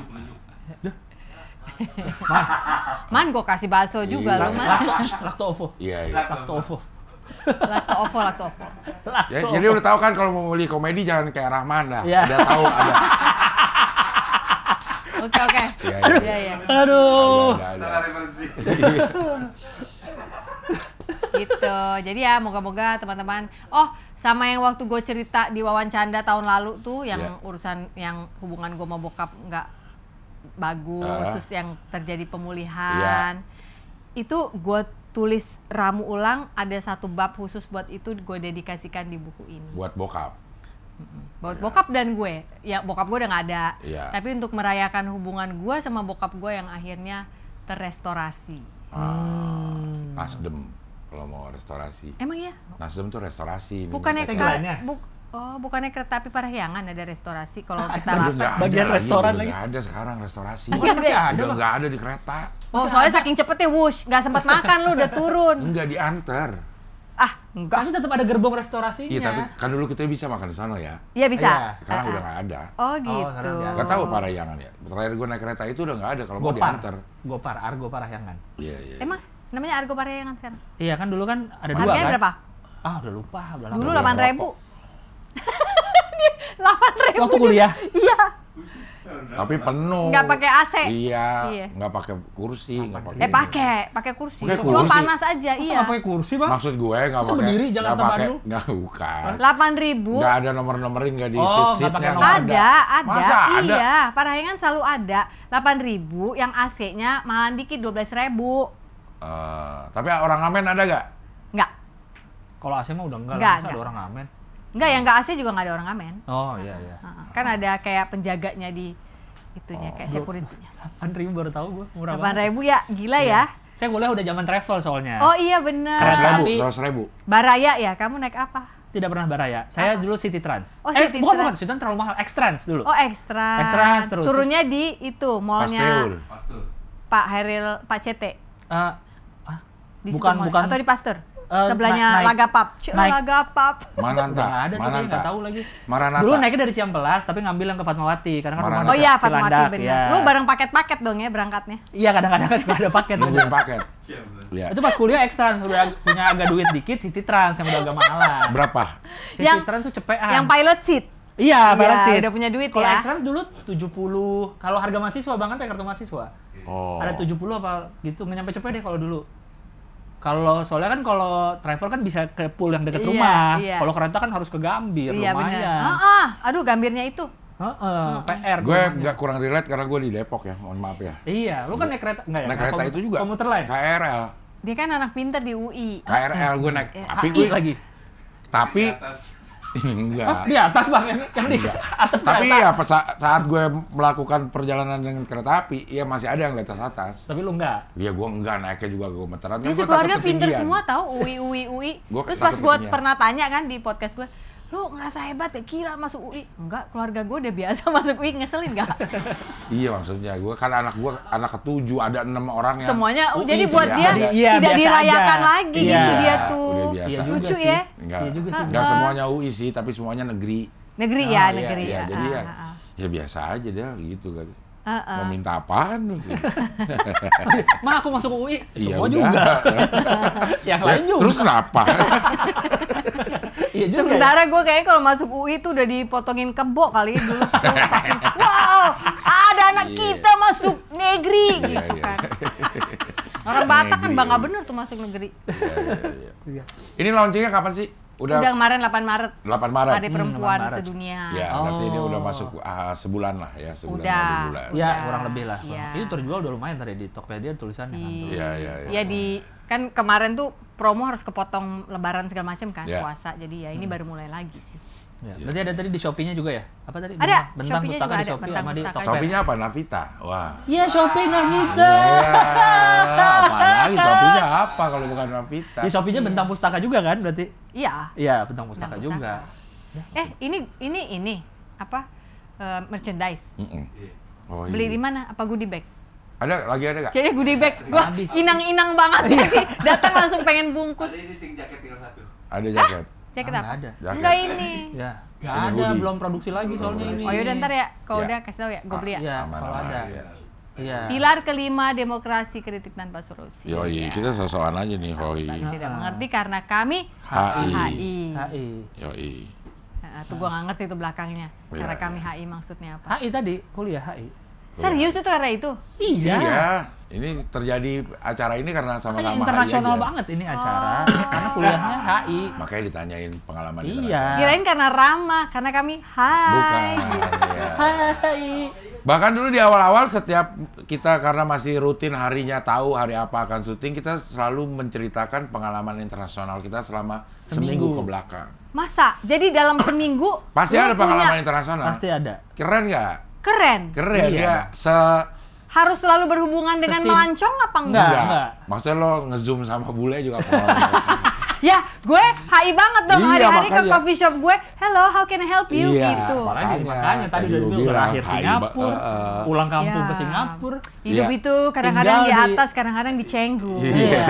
Man, gue kasih bakso juga Iya. lu, Man. Lakto ovo. Iya. Lakto ovo. Lakto ovo. Ya, jadi udah tahu kan kalau mau beli komedi jangan kayak Rahman dah. Iya. Udah tahu ada. Oke. Iya. Aduh. Ada. Salah referensi. Gitu. Jadi ya moga-moga teman-teman. Oh, sama yang waktu gue cerita di Wawancanda tahun lalu tuh yang urusan yang hubungan gue sama bokap nggak bagus, terus yang terjadi pemulihan. Itu gue tulis ramu ulang, ada satu bab khusus buat itu gue dedikasikan di buku ini. Buat bokap. Buat bokap dan gue. Ya bokap gue udah nggak ada. Iya. Tapi untuk merayakan hubungan gue sama bokap gue yang akhirnya terrestorasi. Nasdem kalau mau restorasi. Emang ya? Nasdem tuh restorasi. Bukannya tagline-nya? bukannya kereta api Parahyangan ada restorasi kalau kita Udah lapar. nggak ada Bagian lagi, restoran udah lagi. nggak ada sekarang restorasi. Bukan masih ada, Udah Bang? nggak ada di kereta. Oh, soalnya saking cepetnya wush, nggak sempat makan lu udah turun. Enggak diantar. Enggak. Tapi tetap ada gerbong restorasinya. Iya tapi kan dulu kita bisa makan di sana ya. Iya bisa. Iya. Sekarang udah nggak ada. Oh sekarang gitu. nggak Nggak tahu Parahyangan ya. Terakhir gue naik kereta itu udah nggak ada kalau mau diantar. Argo Parahyangan. Iya. Emang namanya Argo Parahyangan sekarang? Iya kan dulu kan ada dua Harganya kan? berapa? Ah udah lupa. Dulu Udah 8.000. 8.000. Waktu kuliah? Iya. Tapi penuh. Nggak pakai AC. Iya. Iya. Nggak pakai kursi. Nggak pakai. Pakai kursi. Pakai Cuma kursi. panas aja, Masa iya. nggak pakai kursi bang? Maksud gue nggak Masa pakai. berdiri Jakarta nggak pakai. Bandung? Nggak bukan. 8.000. Nggak ada nomor-nomorin nggak di Oh, nggak seat-seatnya. pakai nggak nomor. Ada. Masa ada? Iya, Parahyangan selalu ada. 8.000 yang AC-nya malah dikit 12.000. Tapi orang ngamen ada nggak? Enggak. Kalau AC mah udah enggak Nggak, lah, masa ada nggak. orang ngamen. Enggak, yang enggak AC juga enggak ada orang ngamen. Oh iya. Kan ada kayak penjaganya di itunya, kayak security-nya. 8.000 baru tahu gue, murah 8.000 ya, gila ya. Saya kuliah udah zaman travel soalnya. Oh iya bener. 100.000. Tapi- 100.000. Baraya ya, kamu naik apa? Tidak pernah Baraya. Saya dulu City Trans. Oh, City bukan, Trans. City Trans terlalu mahal. X-Trans dulu. Oh extra. Extra terus. Turunnya di itu, mallnya Pasteur. Pastur. Pak Heril, Pak CT. Di situ bukan mall. bukan. Atau di Pasteur. Sebelahnya naik- Lagapap. naik. Lagapap. Mananta. Udah nggak ada tuh, Mananta. nggak tahu lagi. Maranatha. Dulu naiknya dari Ciampelas, tapi ngambil yang ke Fatmawati karena kan Maranatha. rumahnya Oh iya, ke Fatmawati Cilandak, bener. ya. Lu bareng paket-paket dong ya berangkatnya. Iya, kadang-kadang kan suka ada paket. Nungguin paket. Siap. Iya. Itu pas kuliah X-Trans udah punya agak duit dikit, City Trans yang udah agak mahalan. Berapa? City Yang- Trans tuh cepean. Yang pilot seat. Iya, pilot Iya, seat. udah punya duit Kalau ya. X-Trans dulu 70. Kalau harga mahasiswa banget pakai kartu mahasiswa. Oh. Ada 70 apa gitu, nggak nyampe cepet deh kalau dulu. Kalau soalnya kan kalau travel kan bisa ke pool yang deket Iya, rumah. iya. Kalau kereta kan harus ke Gambir, Iya benar. lumayan. Aduh gambirnya itu. Heeh, PR. Gue rumahnya. nggak kurang relate karena gue di Depok ya. Mohon maaf ya. Iya, lu kan naik kereta enggak ya? Naik kereta itu juga. Komuter lain. KRL. Dia kan anak pinter di UI. KRL gue naik. Tapi HI gue lagi. tapi Di atas. enggak. Di atas Bang, yang di atap Tapi kereta. ya saat gue melakukan perjalanan dengan kereta api, ya masih ada yang di atas. Tapi lu enggak. Ya gue enggak naiknya juga gue meteran. Dia Kan gue sekeluarga takut pinter ketinggian. semua tahu UI. Gua Terus takut pas gue ketinggian. pernah tanya kan di podcast gue, lu ngerasa hebat ya gila masuk UI? Enggak, keluarga gue udah biasa masuk UI, ngeselin gak? Iya maksudnya gue kan anak ke-7 ada 6 orang yang Semuanya, UI jadi sih, buat ya. dia Iya, tidak biasa dirayakan aja. lagi Iya, gitu dia udah tuh. biasa. Iya juga Lucu sih. ya? Enggak, Iya juga sih. enggak semuanya UI sih, tapi semuanya negeri. Negeri Oh, ya, iya, negeri Ya, ya. jadi ya, Ah, ah, ya biasa aja dia gitu kan. ah. Mau minta apaan lu? Gitu. Mah aku masuk UI, Iya semua udah. juga. Yang Ya, lain juga. terus kenapa? Iya juga. Sementara gue kayaknya kalau masuk UI tuh udah dipotongin kebo kali dulu. Tuh, saking, wow, ada anak Iya. kita masuk negeri Iya, gitu iya. kan. Orang Batak kan Negeri, bangga iya. bener tuh masuk negeri. Ini launchingnya kapan sih? Udah kemarin 8 Maret. 8 Maret. Hari Perempuan 8 Maret. Sedunia. Ya, berarti ini udah masuk sebulan lah ya, sebulan Udah. 2 bulan. Ya, Udah. kurang lebih lah. Iya. Itu terjual udah lumayan tadi di Tokopedia tulisannya kan. tuh. Iya. Ya kan kemarin tuh promo harus kepotong lebaran segala macam kan, Ya. puasa. Jadi ya ini baru mulai lagi sih. Ya. Berarti ada tadi di Shopee-nya juga ya? Apa tadi? Ada, Bentang Shopee-nya pustaka juga di ada, Shopee bentang sama di pustaka. Tokopedia. Shopee-nya apa? Navita. Wah. Iya, Shopee Navita. Apalagi Shopee-nya apa kalau bukan Navita? Di Shopee-nya bentang pustaka juga kan berarti? Iya. Iya, bentang pustaka Bentang juga. Ini apa? Merchandise. Oh, Beli iya. di mana? Apa goodie bag? Lagi ada nggak? Jadi goodie bag gua Habis. inang-inang banget ya sih. Datang langsung pengen bungkus. Ada ini jaket tinggal 1. Ada jaket. Jaket Ah, apa? nggak ada. Jaket. Enggak ini. Ya, nggak Ini ada, hoodie. belum produksi lagi soalnya ini. Oh yaudah ntar ya, kalau Ya. udah kasih tahu ya, gue beli ya. Iya, Aman, kalau aman, ada. ya. Iya. Pilar kelima demokrasi kritik tanpa solusi. Yoi, Ya. kita sosokan aja nih, Hoi. Tidak mengerti karena kami HI. HI. Yoi. Nah, tuh gue nggak ngerti itu belakangnya. Iya, Karena kami iya. HI maksudnya apa? HI tadi, kuliah HI. Serius itu karena itu? Iya. Ini terjadi acara ini karena Makanya sama-sama HI internasional aja. banget ini acara, karena kuliahnya HI. Makanya ditanyain pengalaman Iya. internasional. Kirain karena ramah, karena kami Bukan. HI. Ya. HI. Bahkan dulu di awal-awal setiap kita karena masih rutin harinya tahu hari apa akan syuting, kita selalu menceritakan pengalaman internasional kita selama seminggu ke belakang. Masa? Jadi dalam seminggu Pasti lu ada pengalaman punya- internasional. Pasti ada. Keren nggak? Keren. Keren Iya. ya. Harus selalu berhubungan dengan Sesim- melancong apa enggak? Enggak. Maksudnya lo nge-zoom sama bule juga pengalaman. Ya, gue HI banget dong Iya, hari-hari ke makanya. coffee shop gue. Hello, how can I help you? Iya, Gitu. Makanya tadi Tadi udah lu bilang bilang, berakhir HI, Singapura, pulang kampung Ya. ke Singapura. Hidup Iya. itu kadang-kadang di Tinggal di- atas, kadang-kadang di Cenggu. Iya.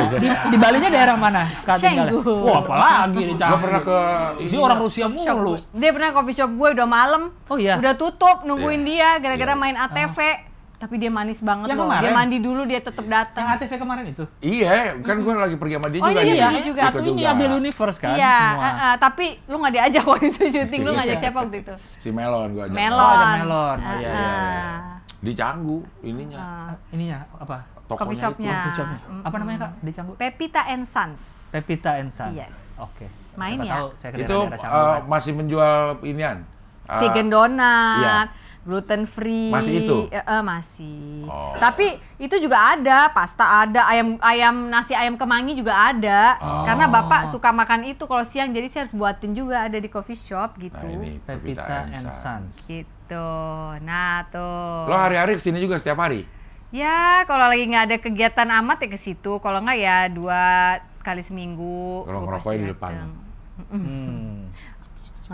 Di Balinya daerah mana? Kak tinggalnya? Cenggu. Wah, apalagi di Lo Canggu. pernah ke Si orang Rusia Shop mulu. gue. Dia pernah coffee shop gue udah malam. Oh, iya? Udah tutup, nungguin dia gara-gara Iya. main ATV. Tapi dia manis banget Yang loh. Dia kemarin? mandi dulu, dia tetap Yang datang. ATV kemarin itu. Iya, kan gue lagi pergi sama dia Oh, juga. ini nih. dia juga. Ikut Ini Abel Universe kan Iya, semua. tapi lu nggak diajak waktu itu syuting. Lu ngajak siapa waktu itu? Si Melon gue ajak. Melon. Oh, ada Melon. Oh, iya, iya, Ah, Di Canggu ininya. Ininya apa? Tokonya coffee shopnya. Coffee shopnya. Apa namanya Kak di Canggu? Pepita and Sons. Pepita and Sons. Yes. Oke. Main Siapa ya? tahu saya ke Itu daerah-daerah Canggu kan. masih menjual inian. Vegan donat, iya. gluten free. Masih itu? Masih. Oh. Tapi itu juga ada, pasta ada, nasi ayam kemangi juga ada. Oh. Karena Bapak suka makan itu kalau siang, jadi saya harus buatin juga ada di coffee shop gitu. Nah ini Pepita and Sons. Gitu. Nah, tuh. Lo hari-hari kesini juga setiap hari? Ya, kalau lagi nggak ada kegiatan amat ya ke situ. Kalau nggak ya 2 kali seminggu. Kalau gua ngerokoknya pasti di depan. datang.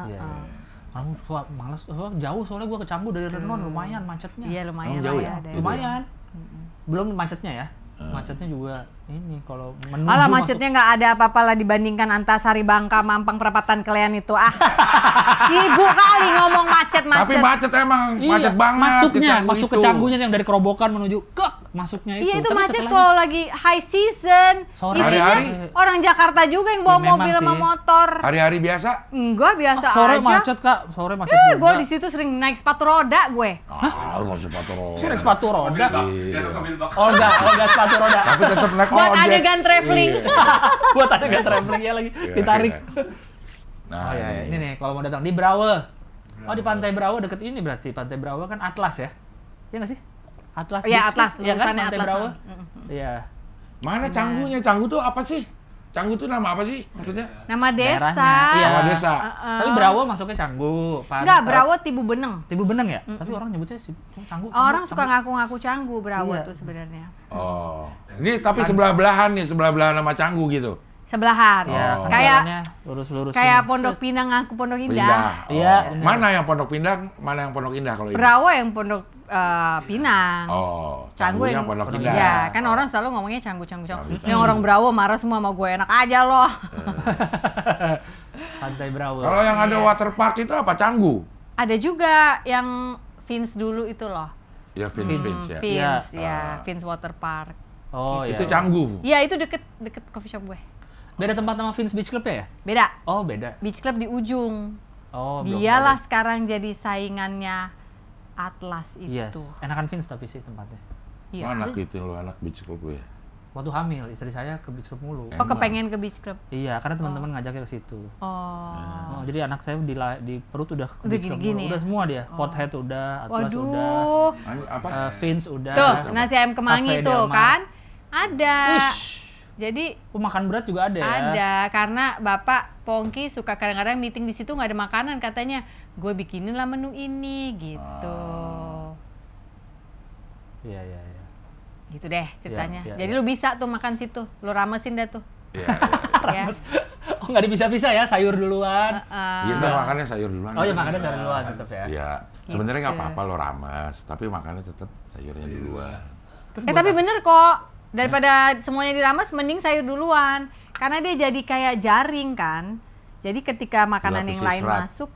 Iya. Aku suka males, jauh soalnya gua ke Canggu dari Renon lumayan macetnya. Iya, lumayan Emang jauh lah ya? ada. Lumayan. Belum macetnya ya. Macetnya juga ini kalau menuju Malah masuk- macetnya nggak ada apa-apa lah dibandingkan Antasari Bangka, Mampang, Perapatan, Kelean itu. Sibuk kali ngomong macet-macet. Tapi macet emang, Iya, macet banget. masuknya, Canggu masuk ke itu. Canggunya yang dari Kerobokan menuju ke masuknya itu. Iya itu Tapi macet setelahnya- kalau lagi high season. Sore. Isinya Hari-hari? orang Jakarta juga yang bawa Ya, memang mobil sama sih. motor. Hari-hari biasa? Enggak, biasa Sore aja. macet Kak, sore macet Gue juga. di situ sering naik sepatu roda gue. Lu masuk patrol. Naik sepatu roda. Iya. Oh enggak sepatu roda. Tapi tetap naik Buat ojek. adegan traveling. Iya. Buat ada gak traveling ya lagi, Iya, ditarik. iya. Nah, Oh ya, ini nih kalau mau datang di Brawe. Oh di Pantai Brawe deket ini berarti Pantai Brawe kan Atlas ya? Iya nggak sih? Atlas. Iya, Beach, Atlas, Iya kan lulusannya Pantai Atlas, Brawe. ah. Iya. Mana Canggunya? Canggu tuh apa sih? Canggu tuh nama apa sih maksudnya? Nama desa. Daerahnya, iya. Nama desa. Tapi Brawe masuknya Canggu. Enggak, Brawo Tibu Beneng. Tibu Beneng ya? Tapi orang nyebutnya sih Canggu. Orang suka ngaku-ngaku Canggu Brawo Iya. tuh sebenarnya. Oh. Ini tapi sebelah-belahan nih, sebelah-belahan sama Canggu gitu. Sebelahan. Ya, Oh. Kayak lurus-lurus. kayak Pondok Pinang ngaku Pondok Pindah. Indah. Iya, Oh. bener. Mana yang Pondok Pindah, mana yang Pondok Indah kalau ini? Brawo yang Pondok Pinang. Oh, Canggu Canggunya yang Pondok Indah. Iya, kan orang selalu ngomongnya Canggu. Yang orang Brawo marah semua sama gue, enak aja loh. Pantai Brawe. Kalau yang ada waterpark itu apa? Canggu? Ada juga yang Vince dulu itu loh. Ya Vince ya. Vince, Iya. ya, Vince Water Park. Oh iya. Itu Canggu. Iya, itu deket coffee shop gue. Beda tempat sama Vince Beach Club ya? Beda. Oh beda. Beach Club di ujung. Oh belum Dialah tahu sekarang jadi saingannya Atlas deh. Yes. itu. Enakan Vince tapi sih tempatnya. Iya. Mana gitu lo anak beach club gue. Waktu hamil, istri saya ke beach club mulu. Oh, kepengen ke beach club. Iya, karena teman-teman ngajaknya ke situ. Oh. Jadi anak saya di perut udah ke Udah beach club gini-gini mulu. Udah ya? semua dia. Pothead udah, Atlas udah, Waduh. Apa? Vince udah. Tuh, nasi ayam kemangi Cafe tuh Delmar. kan. Ada. Wish. Jadi Makan berat juga ada ya? ada, karena Bapak Pongki suka kadang-kadang meeting di situ nggak ada makanan, katanya gue bikinin lah menu ini gitu. Iya, iya, iya. Gitu deh ceritanya. Iya, iya, Jadi iya. lu bisa tuh makan situ, lu ramesin dah tuh. Iya, iya. Ya. Oh, nggak bisa-bisa ya, sayur duluan. Iya, ntar makannya sayur duluan. Oh iya, makannya sayur duluan tetap ya. Iya. Sebenarnya nggak apa-apa lo rames, tapi makannya tetap sayurnya duluan. Tapi bener kok, daripada semuanya dirames mending sayur duluan. Karena dia jadi kayak jaring kan. Jadi ketika makanan yang Dilapisi lain serat. masuk,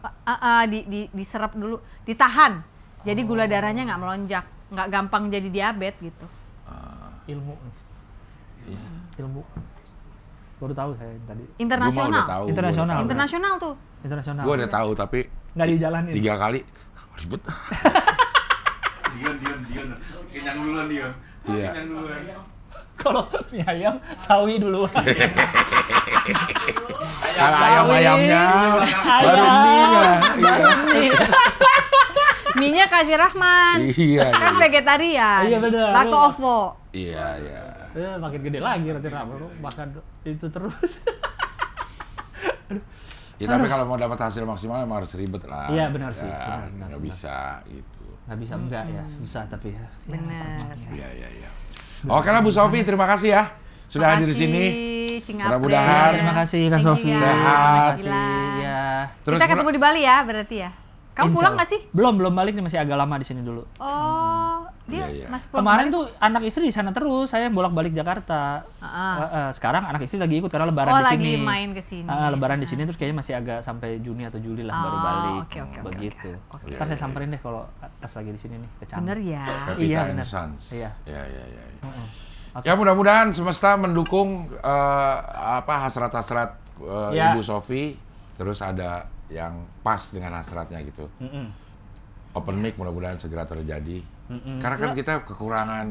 diserap dulu, ditahan. Jadi gula darahnya nggak melonjak, nggak gampang jadi diabetes gitu. Ilmu. Iya. Ilmu. Baru tahu saya tadi. Gua mah Internasional. udah tahu. Internasional. Internasional tuh. Internasional. Gue udah tahu, tapi Nggak dijalanin. 3 kali ribet. Dion. Kenyang duluan, Dion. Iya. Kenyang duluan. Kalau mie ayam, sawi duluan. Kalau ayam-ayamnya baru Ayam. mie-nya. Baru mie. Mie-nya kasih Rahman. Iya. Kan iya. vegetarian. Iya, bener. Lako ovo. Iya, iya. Makin gede lagi nanti Rama, lu makan itu terus. Ya tapi kalau mau dapat hasil maksimal emang harus ribet lah. Iya, benar sih. Ya, Benar, nggak bisa gitu. Nggak bisa enggak ya, susah tapi ya. Bener. Iya, iya, iya. Oke lah Bu Sofi, terima kasih ya sudah hadir di sini. Mudah-mudahan. Terima kasih Kak Thank you, Sofi. ya. Sehat. Terima kasih. Ya. Terus Kita ketemu di Bali ya berarti ya. Kamu Insya pulang Allah. nggak sih? Belum balik nih, masih agak lama di sini dulu. Oh, dia Iya, iya. masih pulang. Kemarin tuh anak istri di sana terus, saya bolak-balik Jakarta. Sekarang anak istri lagi ikut karena lebaran Oh, di sini. lagi main ke sini. Lebaran di sini terus kayaknya masih agak sampai Juni atau Juli lah baru Oh, balik. oke, Begitu. oke. Ntar saya samperin deh kalau pas lagi di sini nih ke Canggu. Bener ya. Pepita Iya, and benar. Sons. Iya. Iya, iya, iya. Ya mudah-mudahan semesta mendukung hasrat-hasrat Ya. Ibu Sofi, terus ada yang pas dengan hasratnya gitu. Open mic mudah-mudahan segera terjadi. Karena kan kita kekurangan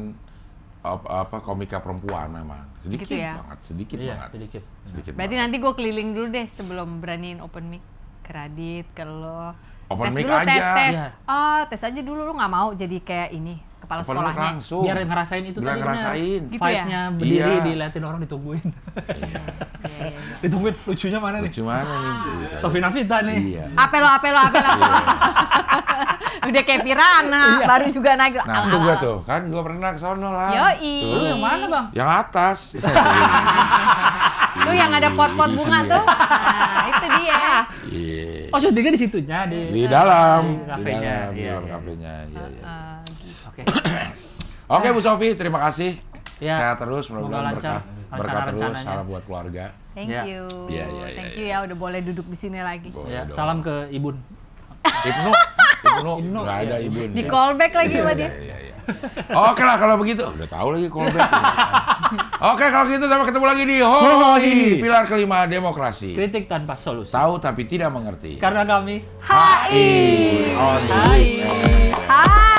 komika perempuan memang sedikit Gitu ya? banget, sedikit Iya, banget. sedikit. Sedikit Berarti banget. nanti gue keliling dulu deh sebelum beraniin open mic ke Radit, ke lo. Open Tes mic dulu, aja. Tes. Iya. Oh, tes aja dulu, lu nggak mau jadi kayak ini kepala Open mic sekolahnya. langsung. Biar ngerasain itu Biar tadi, ngerasain. Gitu ya? Fight-nya berdiri Iya. diliatin orang ditungguin. Iya, iya. Ditungguin lucunya mana nih? Lucu mana nih? Gitu. Sofi Navita nih. Iya. Apelo. Udah kayak Pirana, baru juga naik. Nah, itu gua tuh, kan gua pernah ke sono lah. Yoi. Lu yang mana, Bang? Yang atas. Tuh yang ada pot-pot bunga tuh. Nah, itu dia. Iya. Oh, syutingnya di situnya Di dalam, di kafenya. di Iya, dalam iya. kafenya. Iya, iya. Oke. Oke Bu Sofi, terima kasih. Ya. Sehat terus, mudah-mudahan Semoga lancar berkah terus. rencananya. Salam buat keluarga. Thank Ya. you. Iya, iya, iya, Thank you ya udah boleh duduk di sini lagi. Boleh Ya, dong. salam ke Ibun. Ibnu, nggak ada iya. Ibnu. Di callback lagi sama dia. Iya, iya. Oke lah kalau begitu. Udah tahu lagi callback. Oke kalau gitu sampai ketemu lagi di Hoi, pilar kelima demokrasi. Kritik tanpa solusi. Tahu tapi tidak mengerti. Karena kami HI. Hai. Hai.